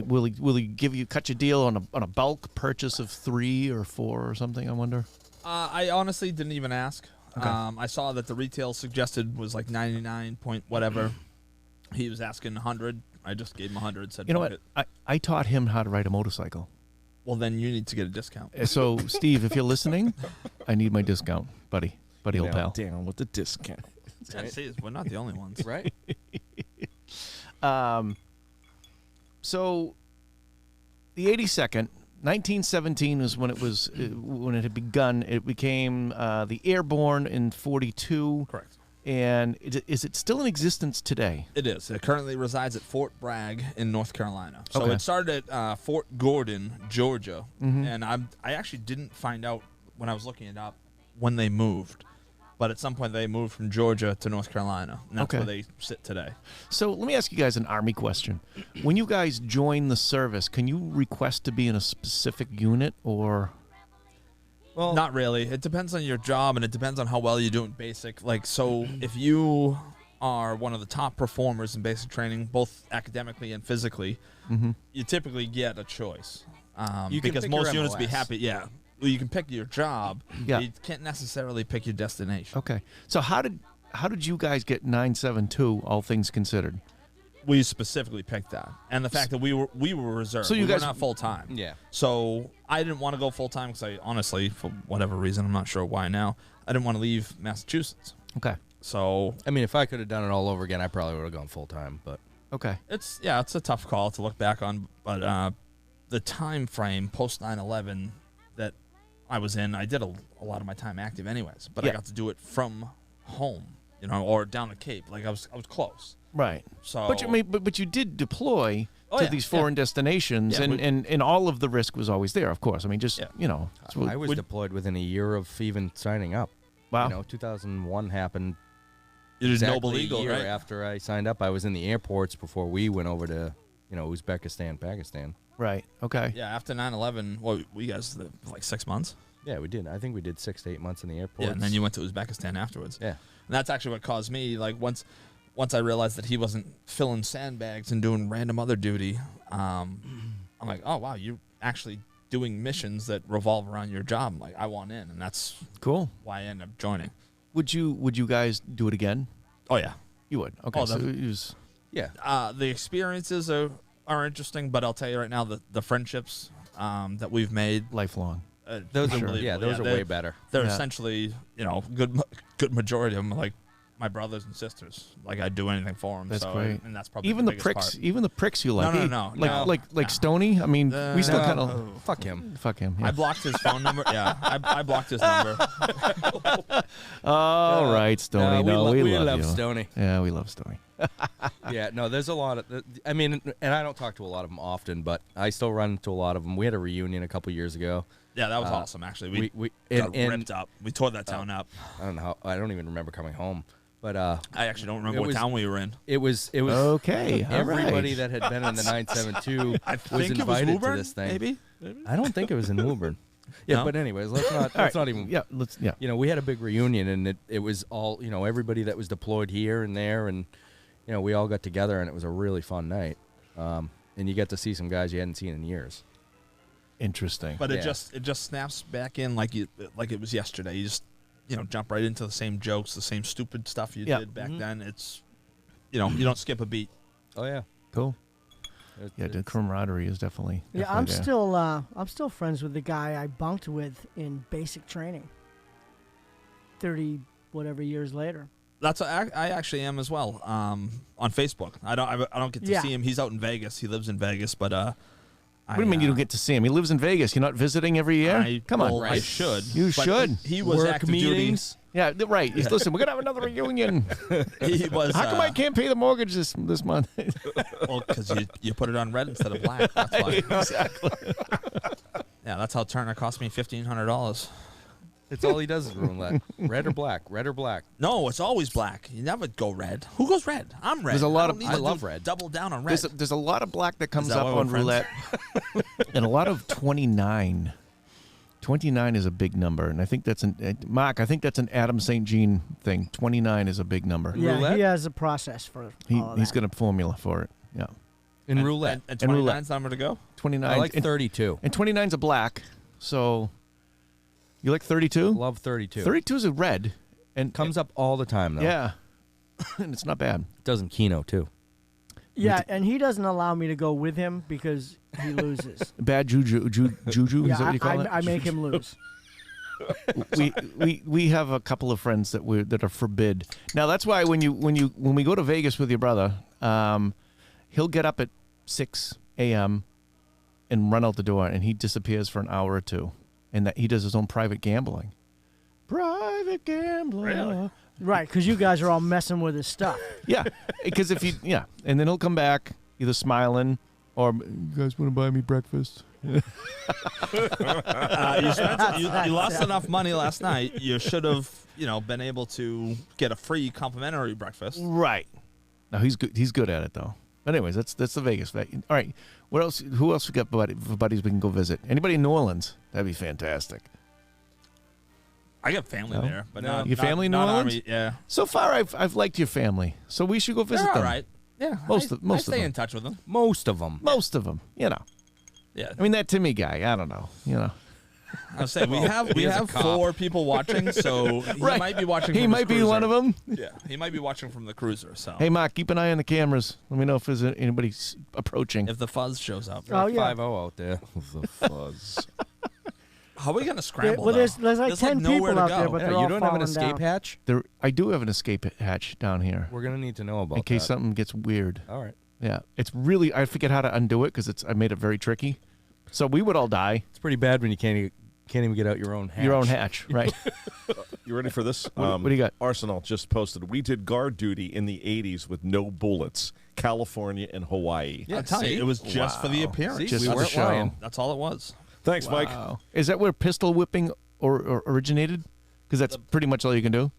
will he cut you a deal on a bulk purchase of 3 or 4 or something? I wonder. I honestly didn't even ask. Okay. I saw that the retail suggested was like 99 point whatever. He was asking 100. I just gave him 100. Said, You know "Fuck what? it." I taught him how to ride a motorcycle. Well, then you need to get a discount. So, Steve, if you're listening, I need my discount, buddy, old Now pal. down with the discount. Yeah, see, we're not the only ones. Right? So the 82nd, 1917 was when it had begun. It became the Airborne in 42. Correct. And is it still in existence today? It is. It currently resides at Fort Bragg in North Carolina. So Okay. it started at Fort Gordon, Georgia, Mm-hmm. and I actually didn't find out when I was looking it up when they moved, but at some point they moved from Georgia to North Carolina, and that's Okay. where they sit today. So let me ask you guys an Army question. When you guys join the service, can you request to be in a specific unit or? Well, Not really. It depends on your job, and it depends on how well you do in basic. Like, so if you are one of the top performers in basic training, both academically and physically, you typically get a choice. You can because pick most your units be MLS. happy. Yeah. Well, you can pick your job. Yeah. You can't necessarily pick your destination. Okay. So how did you guys get 972? All things considered. we specifically picked that, and the fact that we were reserved. So you we guys- were not full time. Yeah. So I didn't want to go full time because I honestly, for whatever reason, I'm not sure why now, I didn't want to leave Massachusetts. Okay. So I mean, if I could have done it all over again, I probably would have gone full time. But Okay. it's a tough call to look back on, but the time frame post 9/11 that I was in, I did a lot of my time active anyways, but I Yeah. got to do it from home, or down the Cape. Like I was close. Right. So But you did deploy Oh, to yeah, these foreign destinations, Yeah, and all of the risk was always there, of course. I mean, just, Yeah. it's what- I was deployed within a year of even signing up. wow. 2001 happened. you did Exactly Noble a Eagle, year right? after I signed up. I was in the airports before we went over to, Uzbekistan, Pakistan. Right. Okay. Yeah, after 9/11, well, we guys like 6 months. Yeah, we did. I think we did 6 to 8 months in the airports. Yeah, and then you went to Uzbekistan afterwards. Yeah. And that's actually what caused me, like, once I realized that he wasn't filling sandbags and doing random other duty, I'm like, oh, wow, you're actually doing missions that revolve around your job. Like, I want in, and that's Cool. why I ended up joining. Would you guys do it again? Oh, yeah. You would. Okay. Oh, so the- it was Yeah. The experiences are interesting, but I'll tell you right now, the friendships that we've made, lifelong. Those Sure. are unbelievable. those are they're- way better. They're Yeah. essentially, good majority of them, like my brothers and sisters. Like, I'd do anything for them. That's so, great. And that's probably Even the biggest pricks, part. even the pricks you like. No. Like Stoney. I mean, we still No. kind of Fuck him. fuck him. I Yeah. blocked his phone number. Yeah, I blocked his number. All right, Stoney. No, we love you. Stoney. Yeah, we love Stoney. Yeah, no, there's a lot of. I mean, and I don't talk to a lot of them often, but I still run into a lot of them. We had a reunion a couple years ago. Yeah, that was awesome. Actually, we and, got ripped up. We tore that town up. I don't know. I don't even remember coming home, but I actually don't remember It what was- town we were in. it was Okay. all everybody right. that had been in the 972 I was think it was invited to Woburn, this thing. maybe. I don't think it was in Woburn. Yeah, No? but anyways, let's All not right. even. Yeah. Let's. Yeah. We had a big reunion, and it was all everybody that was deployed here and there, and we all got together, and it was a really fun night. And you get to see some guys you hadn't seen in years. Interesting. But Yeah. it just snaps back in like it was yesterday. You just jump right into the same jokes, the same stupid stuff you Yeah. did back then. It's you don't skip a beat. Oh yeah. Cool. Yeah, the camaraderie is definitely. Yeah, I'm there. I'm still friends with the guy I bunked with in basic training. 30 whatever years later. That's I actually am as well. On Facebook, I don't get to Yeah. see him. He's out in Vegas. He lives in Vegas, but What do you mean you don't get to see him? He lives in Vegas. You're not visiting every year? Come on. I should. You but should. He was Work active meetings. Yeah, right. He's, listen, we're gonna have another reunion. duty. He was. How come I can't pay the mortgage this month? Well, because you put it on red instead of black. That's why. Exactly. Yeah, that's how Turner cost me $1,500. It's all he does is ruin that. Red or black. Red or black. No, it's always black. You never go red. Who goes red? I'm red. There's a lot don't of- need I to love do- red. Double down on red. There's a lot of black that comes that up why we're on friends? roulette, and a lot of 29. 29 is a big number, and I think that's Mark. I think that's an Adam St. Jean thing. 29 is a big number. Yeah, Roulette? he has a process for all of He's that. got a formula for it. Yeah, In and, roulette. And And roulette. 29's number to go. 29. I like and, 32. and 29's a black. So you like 32? Love 32. 32 is a red, and Comes up all the time, though. Yeah, and it's not bad. Does in Keno, too. Yeah, and he doesn't allow me to go with him because he loses. Bad juju. Juju. yeah, Is that what you call it? I make him lose. we have a couple of friends that are forbid. Now that's why when we go to Vegas with your brother, he'll get up at 6 a.m. and run out the door, and he disappears for an hour or two, and that he does his own private gambling. Private gambling. Really? Right, because you guys are all messing with his stuff. Yeah, because and then he'll come back either smiling or you guys want to buy me breakfast. You lost enough money last night. You should have, been able to get a free complimentary breakfast. Right. No, he's good. He's good at it though. But anyways, that's the Vegas. All right. What else? Who else we got for buddies we can go visit? Anybody in New Orleans? That'd be fantastic. I got family No? there, but No. not Your family in New not Orleans? Army. Yeah, So far, I've liked your family, so we should go visit they're all them. right. Yeah, Most I of stay them. in touch with them. Most of them. Most of them, Yeah, I mean, that Timmy guy, I don't know. I'll say we have 4 people watching, so he Right. might be watching. He from his might be cruiser. one of them. Yeah, he might be watching from the cruiser. So Hey, Mark, keep an eye on the cameras. Let me know if there's anybody approaching. if the fuzz shows up, Oh, yeah. 5-0 out there. The fuzz. how are we gonna scramble? Well, there's though? like 10 nowhere people to out go. there, but Yeah, they're all you don't have an falling escape down. hatch? I do have an escape hatch down here We're going to need to know about in case that. something gets weird. All right. Yeah, it's really, I forget how to undo it because I made it very tricky. So we would all die. It's pretty bad when you can't even get out your own hatch. Your own hatch, right? You ready for this? What do you got? Arsenal just posted. We did guard duty in the 80s with no bullets. California and Hawaii. Yeah, I'm telling see? you, it was just for the appearance. See, Just we for the weren't show. lying. That's all it was. Thanks, Mike. Wow. Is that where pistol whipping or originated? Because that's pretty much all you can do.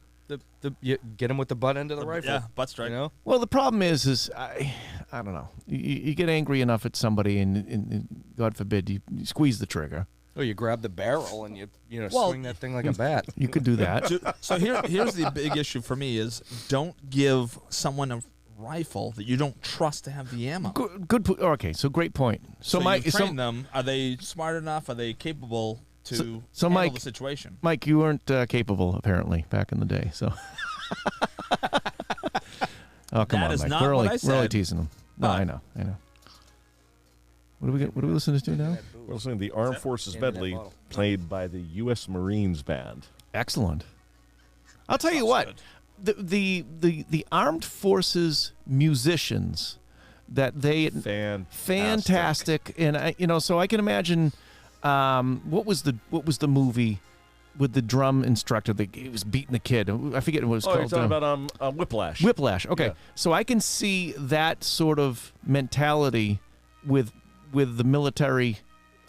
You get him with the butt end of the rifle. Yeah, butt strike. You know? Well, the problem is I don't know. You get angry enough at somebody, and God forbid you squeeze the trigger. Oh, you grab the barrel and you Well- swing that thing like a bat. You could do that. So here's the big issue for me is don't give someone a rifle that you don't trust to have the ammo. Okay, so great point. So you Mike, train them. Are they smart enough? Are they capable to So handle Mike- the situation? Mike, you weren't capable apparently back in the day. So. Oh come That on, is Mike. not We're what only, I we're only said. teasing them. No, But- I know. What are we listening to now? We're listening to the Armed Forces Hand me that Medley, bottle. played by the U.S. Marines Band. Excellent. I'll tell you Sounds what, good. the armed forces musicians that they fantastic, and so I can imagine what was the movie with the drum instructor that he was beating the kid. I forget what it was Oh, called. you're talking about Whiplash. Whiplash. Okay, Yeah. so I can see that sort of mentality with the military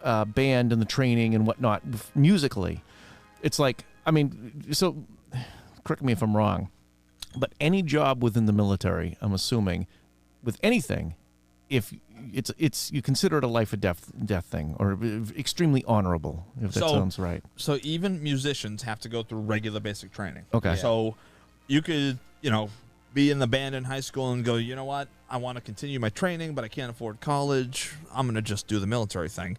band and the training and whatnot musically. It's like, I mean, so correct me if I'm wrong, but any job within the military, I'm assuming, with anything, if it's you consider it a life or death thing or extremely honorable, if that So- sounds right. So even musicians have to go through regular basic training. Okay. So you could, be in the band in high school and go, you know what? I want to continue my training, but I can't afford college. I'm going to just do the military thing.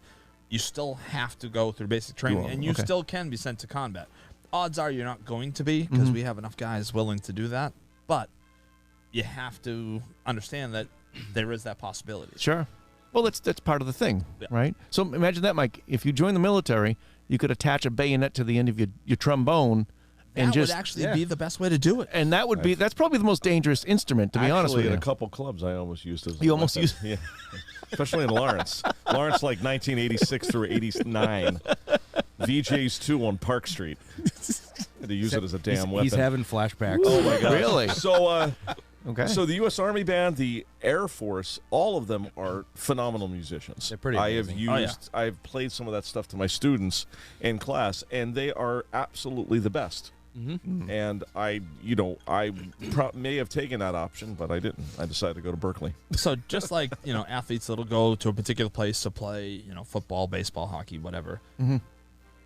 You still have to go through basic training, will, and you okay. still can be sent to combat. Odds are you're not going to be because we have enough guys willing to do that. But you have to understand that there is that possibility. Sure. Well, that's part of the thing, Yeah. right? So imagine that, Mike. If you join the military, you could attach a bayonet to the end of your trombone, and That just would actually be the best way to do it. and that would be that's probably the most dangerous instrument, to be honest Actually, with in you. a couple clubs, I almost used as a You almost weapon. used- Yeah. Especially in Lawrence. Lawrence, like 1986 through 89. VJ's 2 on Park Street. Had to use it as a damn weapon. He's having flashbacks. Oh my god! Really? So, Okay. so the U.S. Army Band, the Air Force, all of them are phenomenal musicians. They're pretty I have amazing. used, Oh, yeah. I've played some of that stuff to my students in class, and they are absolutely the best. Mm-hmm. And I may have taken that option, but I didn't. I decided to go to Berkeley. So just like athletes that'll go to a particular place to play football, baseball, hockey, whatever. Mhm.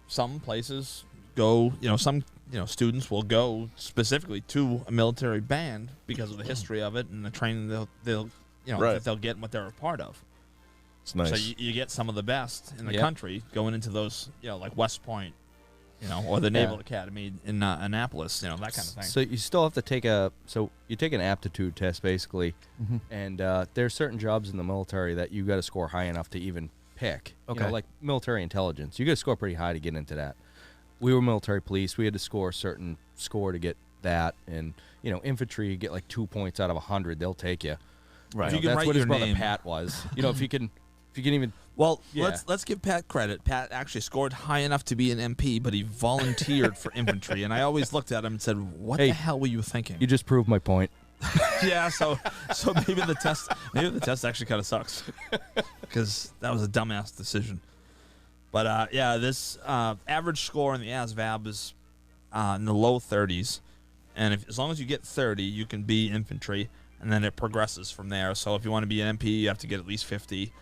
Some places go some students will go specifically to a military band because of the history of it and the training they'll Right. that they'll get and what they're a part of. It's nice. So you get some of the best in the Yep. country going into those like West Point, or the Naval Academy in Annapolis, that kind of thing. So you still have to take you take an aptitude test basically, and there's certain jobs in the military that you got to score high enough to even pick. Okay. Like military intelligence, you got to score pretty high to get into that. We were military police. We had to score a certain score to get that, and infantry you get like 2 points out of 100, they'll take you. Right. If you can That's write what his your brother name. Pat was. If you can even. Well, Yeah. let's give Pat credit. Pat actually scored high enough to be an MP, but he volunteered for infantry. And I always looked at him and said, "What Hey, the hell were you thinking?" You just proved my point. Yeah, so maybe the test actually kind of sucks because that was a dumbass decision. But this average score in the ASVAB is in the low 30s, and as long as you get 30, you can be infantry, and then it progresses from there. So if you want to be an MP, you have to get at least 50.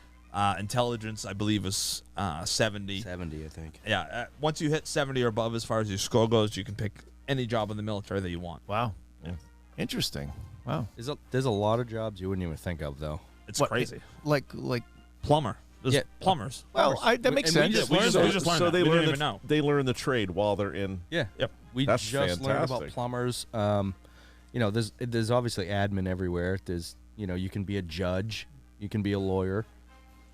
Intelligence, I believe, is 70. 70, I think. Yeah, once you hit 70 or above, as far as your score goes, you can pick any job in the military that you want. Wow. Yeah. Interesting. Wow. There's a lot of jobs you wouldn't even think of though. It's What- crazy. Like Plumber. There's Yeah. plumbers. Well, that makes And we sense. just We learned just that. learned so that. they We learn didn't even know. they learn the trade while they're in. Yeah. Yep. We That's just learned about fantastic. plumbers. There's obviously admin everywhere. There's you can be a judge, you can be a lawyer.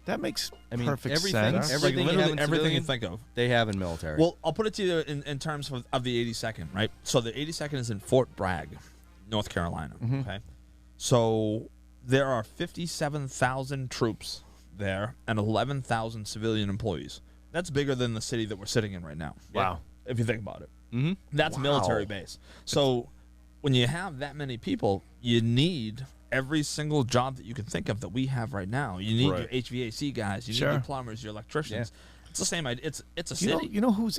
That makes I mean, perfect everything- sense. every- everything you have in everything you civilian- think of. They have in military. Well, I'll put it to you in terms of the 82nd, right? So the 82nd is in Fort Bragg, North Carolina. Okay, so there are 57,000 troops there and 11,000 civilian employees. That's bigger than the city that we're sitting in right now. Wow. If you think about it, mm-hmm. that's military base. So when you have that many people, you need every single job that you can think of that we have right now. You need Right. your HVAC guys, you Sure. need your plumbers, your electricians. It's the same idea. It's a You know, city. you know who's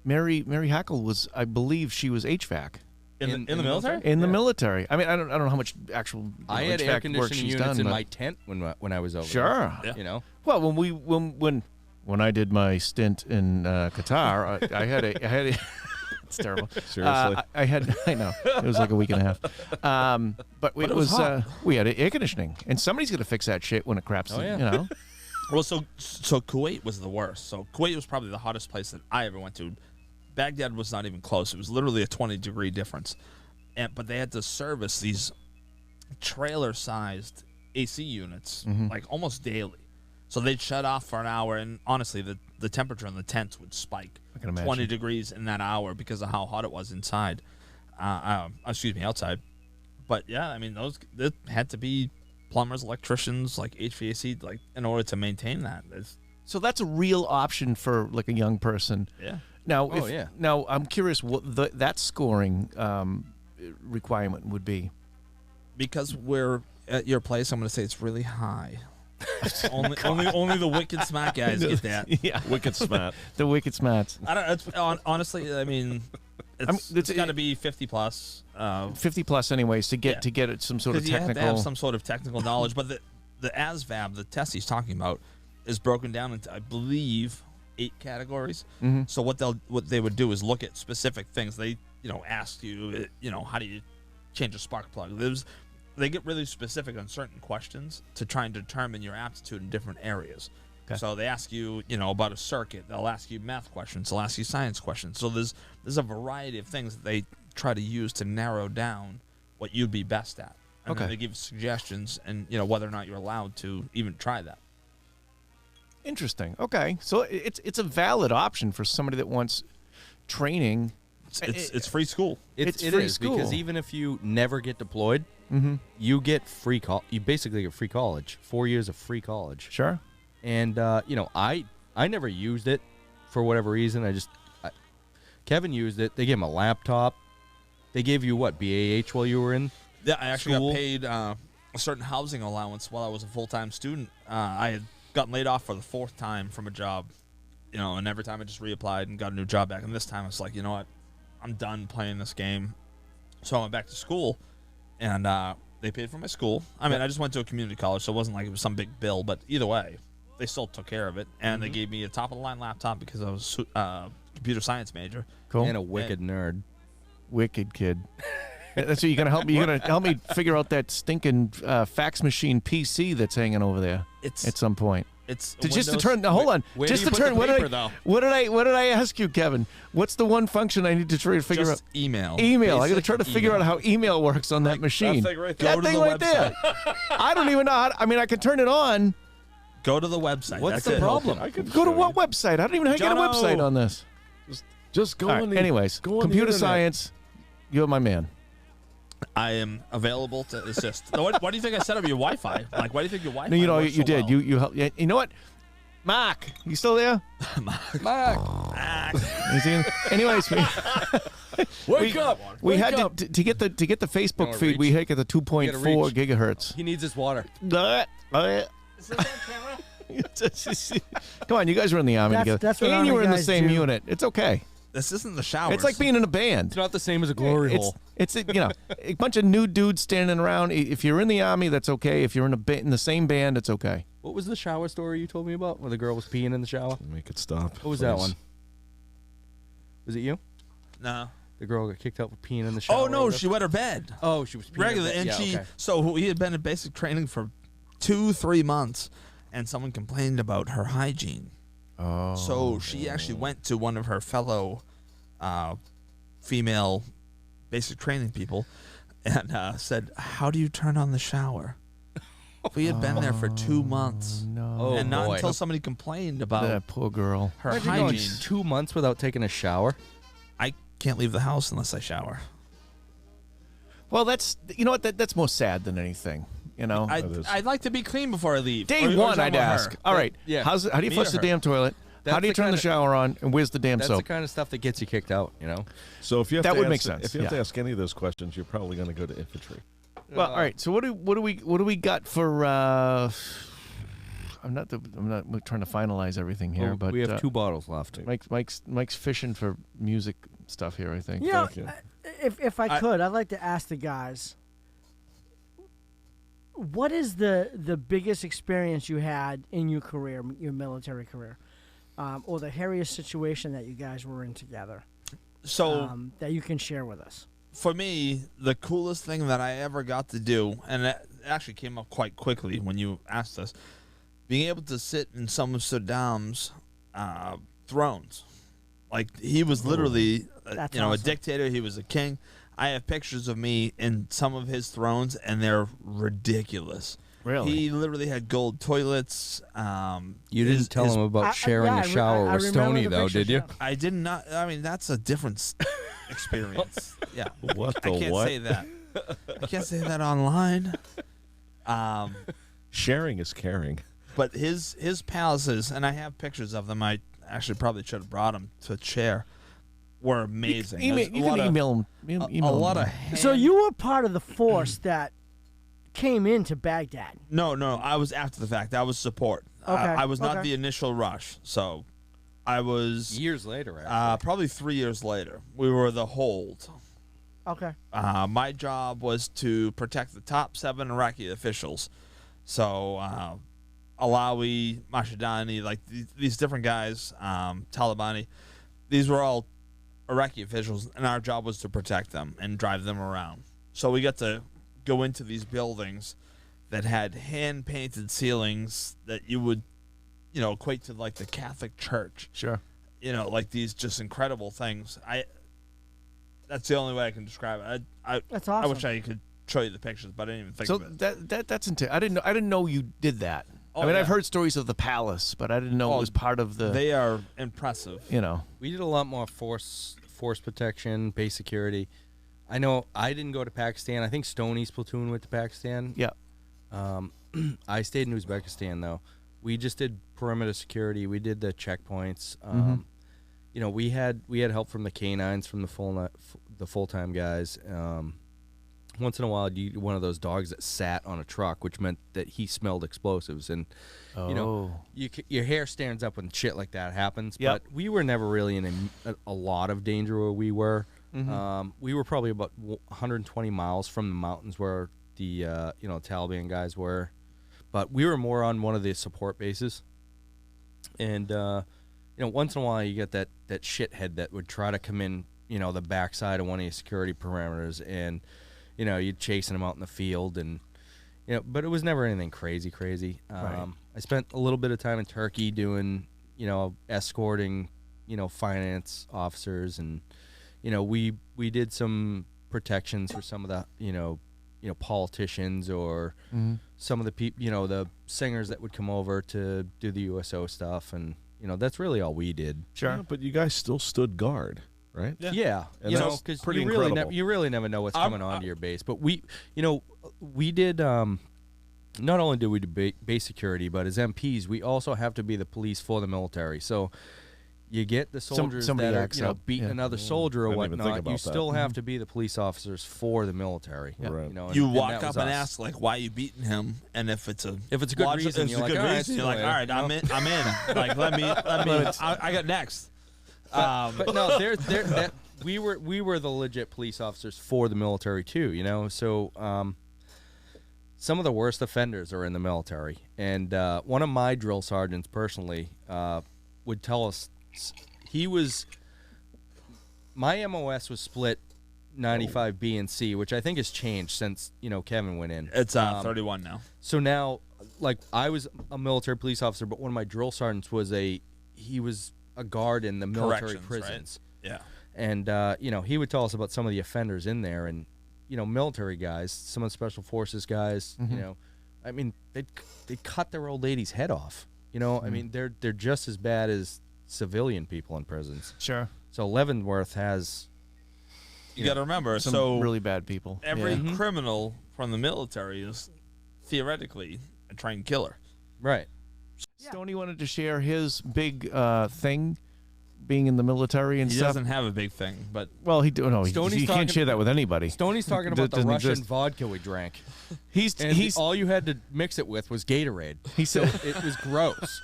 Mary Hackle was, I believe she was HVAC in the military? in the military. I mean, I don't know how much actual I had HVAC air work conditioning she's units done, in but- my tent when I was over. Sure. there, you know. Well, when I did my stint in Qatar, I had a it's terrible. Seriously? I know it was like a week and a half, but it was we had air conditioning, and somebody's gonna fix that shit when it craps. Oh, yeah. You know, Well, so Kuwait was the worst. So Kuwait was probably the hottest place that I ever went to. Baghdad was not even close. It was literally a 20-degree difference. But they had to service these trailer-sized AC units like almost daily. So they'd shut off for an hour, and honestly, the temperature in the tents would spike I can imagine. 20 degrees in that hour because of how hot it was inside. Outside. But yeah, I mean, there had to be plumbers, electricians, like HVAC, like in order to maintain that. so that's a real option for like a young person. Yeah. Now, Oh, yeah. Now, I'm curious what that scoring requirement would be. Because we're at your place, I'm going to say it's really high. only the wicked smart guys get that. Yeah, Wicked smart. the wicked smarts. I don't. Honestly, I mean, it's got to be 50 plus. 50 plus, anyways, to get Yeah. it some sort of Because you have to technical. have some sort of technical knowledge. But the ASVAB, the test he's talking about, is broken down into, I believe, 8 categories. Mhm. So what they would do is look at specific things. They ask you, how do you change a spark plug? They get really specific on certain questions to try and determine your aptitude in different areas. Okay. So they ask you, about a circuit. They'll ask you math questions. They'll ask you science questions. So there's a variety of things that they try to use to narrow down what you'd be best at. And then Okay. they give suggestions and whether or not you're allowed to even try that. Interesting. Okay, so it's a valid option for somebody that wants training. It's free school. It's It free is, school. because even if you never get deployed, you get free You basically get free college, 4 years of free college. Sure. And I never used it for whatever reason. Kevin used it. They gave him a laptop. They gave you what, BAH while you were in? Yeah, I actually School? got paid a certain housing allowance while I was a full-time student. I had gotten laid off for the 4th time from a job, and every time I just reapplied and got a new job back. And this time it's like, you know what, I'm done playing this game. So I went back to school, and they paid for my school. I mean, I just went to a community college, so it wasn't like it was some big bill. But either way, they still took care of it, and they gave me a top-of-the-line laptop because I was a computer science major. Cool. And a wicked nerd. Wicked kid. That's what you're gonna help me. You're gonna help me figure out that stinking fax machine PC that's hanging over there It's at some point. it's Just to Windows- turn. Now, hold on. where Just do you to put turn. the What did paper, I? though? What did I ask you, Kevin? What's the one function I need to try to figure just out? email. Email. I got to Basic try to figure email. out how email works on that machine. That thing right Go there. to That thing the right there. I don't even know how. I mean, I can turn it on. Go to the website. What's That's the it. problem? I could Go to show what you. website? I don't even know how to get a Jono. website on this. Just go All right, on the. anyways, go on the computer internet. science. You're my man. I am available to assist. Why do you think I set up your Wi-Fi? Like, why do you think your Wi-Fi? No, you know works you so did. well? You helped. Yeah, you know what? Mark, you still there? Mark, Is he- Anyways, Wake up! we Wake had up. to get the Facebook Wanna feed. reach? We had the 2.4 gotta reach. gigahertz. he needs his water. Come on, you guys were in the army That's- together, that's what and you Army were in the guys same do. unit. It's okay. This isn't the showers. It's like being in a band. It's not the same as a glory hole. It's a bunch of new dudes standing around. If you're in the army, that's okay. If you're in the same band, it's okay. What was the shower story you told me about where the girl was peeing in the shower? Make it stop. What was that one? Was it you? no. The girl got kicked out for peeing in the shower. Oh or no, whatever? she wet her bed Oh, she was peeing regular, in and yeah, she. okay. So he had been in basic training for 2-3 months, and someone complained about her hygiene. Oh. So she actually went to one of her fellow female basic training people and said, "How do you turn on the shower?" We had been there for 2 months, No. Oh, and not boy. until somebody complained about That poor girl. her Imagine going hygiene. 2 months without taking a shower. I can't leave the house unless I shower. Well, that's you know what that's more sad than anything. You know. I'd like to be clean before I leave. Day Or- or one, talking I'd about her. ask. All right. Yeah. How do you Me flush or the her? damn toilet? That's How do you the turn the kinda- shower on? And where's the damn That's soap? the kind of stuff that gets you kicked out, you know? So if you have That to would make answer- sense, If you have to yeah. ask any of those questions, you're probably going to go to infantry. Well, all right. So what do we got for? I'm not trying to finalize everything here, Well, but we have 2 bottles left. Mike's fishing for music stuff here. I think. You know, Thank you. if I could, I'd like to ask the guys, what is the biggest experience you had in your career, your military career, or the hairiest situation that you guys were in together, So that you can share with us? for me, the coolest thing that I ever got to do, and it actually came up quite quickly when you asked us, being able to sit in some of Saddam's thrones. Like, he was literally, That's a awesome. dictator. He was a king. I have pictures of me in some of his thrones, and they're ridiculous. Really? He literally had gold toilets. You didn't tell him about sharing a shower with Stoney, though, did you? I did not. I mean, that's a different experience. Yeah. What the I can't what? say that. I can't say that online. Sharing is caring. But his palaces, and I have pictures of them. I actually probably should have brought them to share. Were amazing. You There's can a lot of- email him. a Email lot him. of hand- So you were part of the force that came into Baghdad. No, I was after the fact. I was support. Okay, I was not okay. the initial rush. So I was Years later, actually. probably 3 years later. We were the hold. Okay. My job was to protect the top 7 Iraqi officials. So Alawi, Mashadani, like these different guys, Talibani, these were all Iraqi officials, and our job was to protect them and drive them around. So we got to go into these buildings that had hand-painted ceilings that you would, equate to like the Catholic Church. Sure. Like these just incredible things. That's the only way I can describe it. That's I awesome. wish I could show you the pictures, but I didn't even think So of it. that's I didn't know you did that. Oh, I mean, I've yeah. heard stories of the palace, but I didn't know Oh, it was part of the. They are impressive. We did a lot more force protection, base security. I know I didn't go to Pakistan. I think Stoney's platoon went to Pakistan. Yeah. I stayed in Uzbekistan though. We just did perimeter security. We did the checkpoints. We had help from the canines, from the full-time guys. Once in a while, you one of those dogs that sat on a truck, which meant that he smelled explosives, and your hair stands up when shit like that happens. Yep. But we were never really in a lot of danger where we were. We were probably about 120 miles from the mountains where the Taliban guys were, but we were more on one of the support bases. And once in a while, you get that shithead that would try to come in, the backside of one of your security perimeters, and you're chasing them out in the field, and but it was never anything crazy. Right. I spent a little bit of time in Turkey doing, escorting, finance officers, and we did some protections for some of the politicians or some of the people, the singers that would come over to do the USO stuff, and that's really all we did. Sure. Yeah, but you guys still stood guard, right? Yeah, And that's because pretty you really incredible. you really never know what's coming onto your base. But we did. Not only did we do base security, but as MPs, we also have to be the police for the military. So you get the soldiers somebody that acts are up. beating Yeah. another soldier or I didn't even think whatnot. about You that. still have to be the police officers for the military. Right. and You and walk that up was and us. ask, like, why you beating him? And if it's a If it's a good reason, it's you're a like, good all right, reason. see You're you like, all later, right, you know? I'm in. Like, let me. I got next. But no, we were the legit police officers for the military too. So some of the worst offenders are in the military, and one of my drill sergeants personally would tell us my MOS was split 95 B and C, which I think has changed since Kevin went in. It's 31 now. So now like I was a military police officer, but one of my drill sergeants was a guard in the military Corrections, prisons. Right? Yeah. And, he would tell us about some of the offenders in there and, military guys, some of the special forces guys, I mean, they cut their old lady's head off. I mean, they're just as bad as civilian people in prisons. Sure. So Leavenworth has... You got to remember, Some so really bad people. every Yeah. criminal from the military is theoretically a trained killer. Right. Stoney wanted to share his big thing, being in the military and He stuff. doesn't have a big thing, but Well, he Stoney's can't talking- share that with anybody. Stoney's talking about the Doesn't Russian exist. vodka we drank. He's And all you had to mix it with was Gatorade. he said It was gross.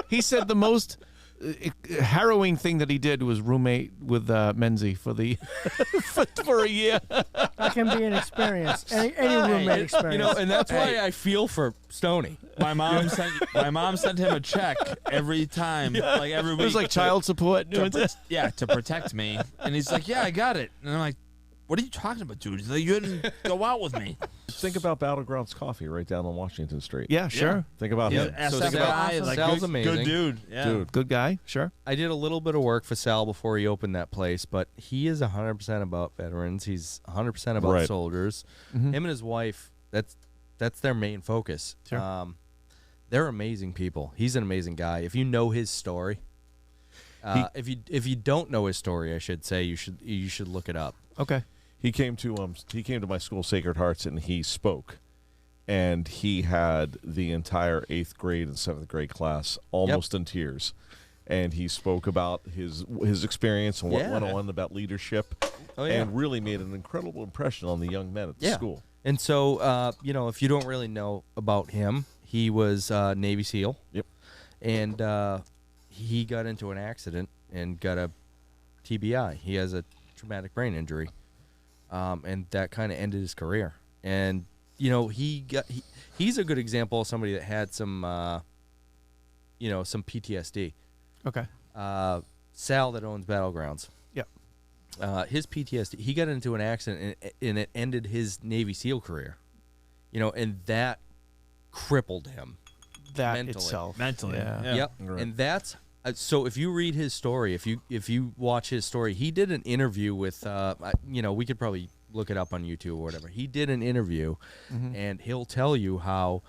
he said the most harrowing thing that he did was roommate with Menzie for the for a year. That can be an experience. Any roommate experience. And that's why I feel for Stoney. my mom sent him a check every time, like every week. It was like child support. to protect me. And he's like, "Yeah, I got it." And I'm like, "What are you talking about, dude? Like, you didn't go out with me." Think about Battlegrounds Coffee right down on Washington Street. Yeah, sure. Think about He's him. an So SF guy, Sal's like Sal's good amazing. dude. Yeah. Dude. Good guy. Sure. I did a little bit of work for Sal before he opened that place, but he is 100% about veterans. He's 100% about Right. soldiers. Mhm. Him and his wife, that's their main focus. Sure. They're amazing people. He's an amazing guy. If you know his story, if you don't know his story, I should say you should look it up. Okay. He came to my school, Sacred Hearts, and he spoke, and he had the entire 8th grade and 7th grade class almost in tears, and he spoke about his experience and what Yeah. went on about leadership, Oh yeah. and really made an incredible impression on the young men at the Yeah. school. And so, if you don't really know about him, he was Navy SEAL. Yep. And he got into an accident and got a TBI. He has a traumatic brain injury. And that kind of ended his career. And, he's a good example of somebody that had some, some PTSD. Okay. Sal that owns Battlegrounds. Yep. His PTSD, he got into an accident and it ended his Navy SEAL career. And that crippled him. That Mentally. itself. Mentally. Yeah. Yep. Right. And that's so if you read his story, if you watch his story, he did an interview with we could probably look it up on YouTube or whatever. He did an interview and he'll tell you how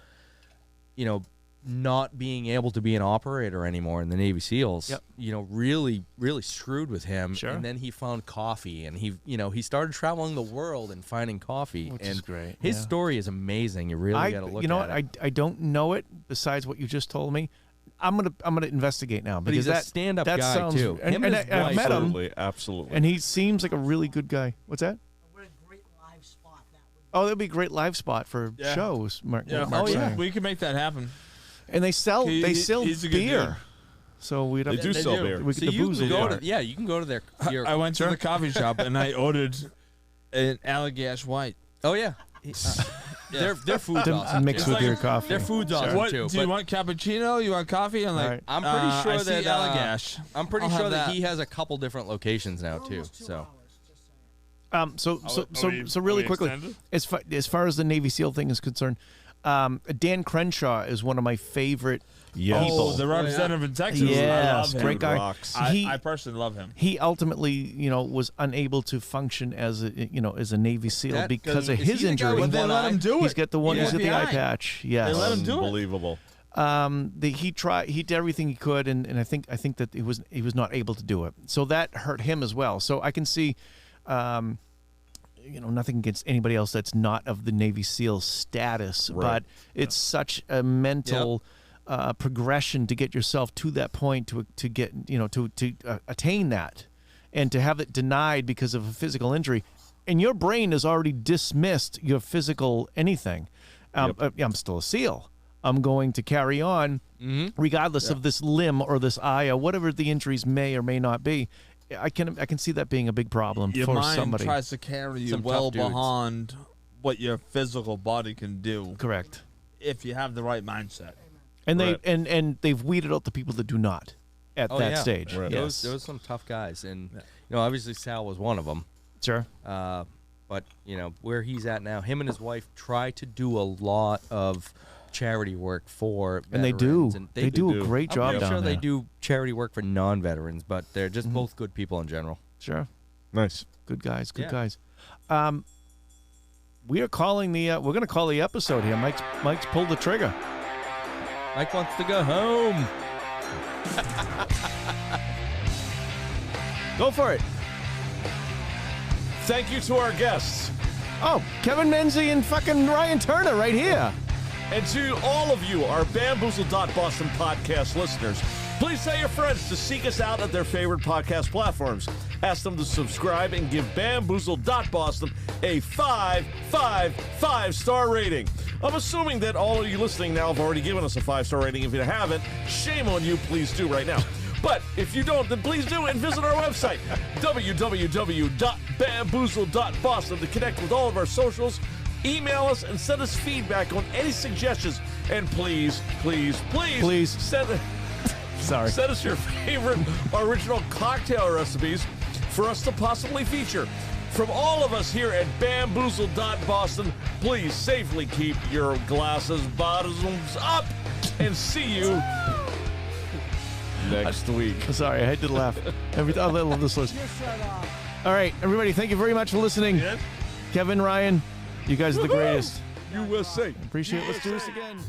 not being able to be an operator anymore in the Navy SEALs, Yep. really, really screwed with him. Sure. And then he found coffee, and he started traveling the world and finding coffee. Which and is great, His yeah. story is amazing. You really got to look you know at what? it. I don't know it. Besides what you just told me, I'm gonna investigate now But because he's a that stand-up that guy, sounds, too. And, Him and and his I've wife- met him, Absolutely, absolutely. and he seems like a really good guy. What's that? What a great live spot that would be. Oh, that'd be a great live spot for Yeah. shows. Mark, Yeah. Mark's saying. We can make that happen. And they sell He's a good beer, dude. so we'd have They do to, sell do. beer. we So could the you booze can will go be to you can go to their. Your, I went to the coffee shop and I ordered an Allagash White. oh yeah, their food's to awesome. mix too. with your coffee. Their food's awesome What too. do you but want? Cappuccino? You want coffee? I'm like, All right. I'm pretty I sure see that Allagash. I'm pretty I'll sure have that that. he has a couple different locations now too. Almost 2 So hours, just saying. So really quickly, as far as the Navy SEAL thing is concerned, Dan Crenshaw is one of my favorite Yes. people. Oh, the representative in Texas. I Yes, love him. great guy. Rocks. I personally love him. He ultimately, was unable to function as a Navy SEAL That- because of is he his the guy injury. with But they one let eye? him do it. He's got the one. Yeah. He's got the eye FBI. patch. Yes. They let him do it. Unbelievable. He tried. He did everything he could, and I think that he was not able to do it. So that hurt him as well. So I can see, nothing against anybody else that's not of the Navy SEAL status, Right. but it's such a mental progression to get yourself to that point to get to attain that, and to have it denied because of a physical injury, and your brain has already dismissed your physical anything. I'm still a SEAL. I'm going to carry on regardless of this limb or this eye or whatever the injuries may or may not be. I can see that being a big problem Your for mind somebody. tries to carry you Some well tough dudes. beyond what your physical body can do Correct. if you have the right mindset. And Right. and they've weeded out the people that do not at Oh, that yeah. stage. Right. Yes. There was some tough guys, and obviously Sal was one of them. Sure. But where he's at now, him and his wife try to do a lot of charity work for And they veterans, do. and They do a do. great I'm job pretty down sure there. they do charity work for non-veterans, but they're just both good people in general. Sure. Nice. Good guys. Good Yeah. guys. We are calling the. We're going to call the episode here. Mike's pulled the trigger. Mike wants to go home. Go for it. Thank you to our guests. Oh, Kevin Menzie and fucking Ryan Turner right here. And to all of you, our Bamboozle.Boston podcast listeners, please tell your friends to seek us out at their favorite podcast platforms. Ask them to subscribe and give Bamboozle.Boston a 5-5-5-star rating. I'm assuming that all of you listening now have already given us a 5-star rating. If you haven't, shame on you. Please do right now. But if you don't, then please do and visit our website, www.bamboozle.boston, to connect with all of our socials. Email us and send us feedback on any suggestions. And please send us your favorite original cocktail recipes for us to possibly feature. From all of us here at Bamboozle.Boston, please safely keep your glasses bottoms up, and see you next week. Sorry, I had to laugh. I love this list. All right, everybody, thank you very much for listening. Kevin, Ryan, you guys are the greatest. USA. Appreciate it. Let's do this again.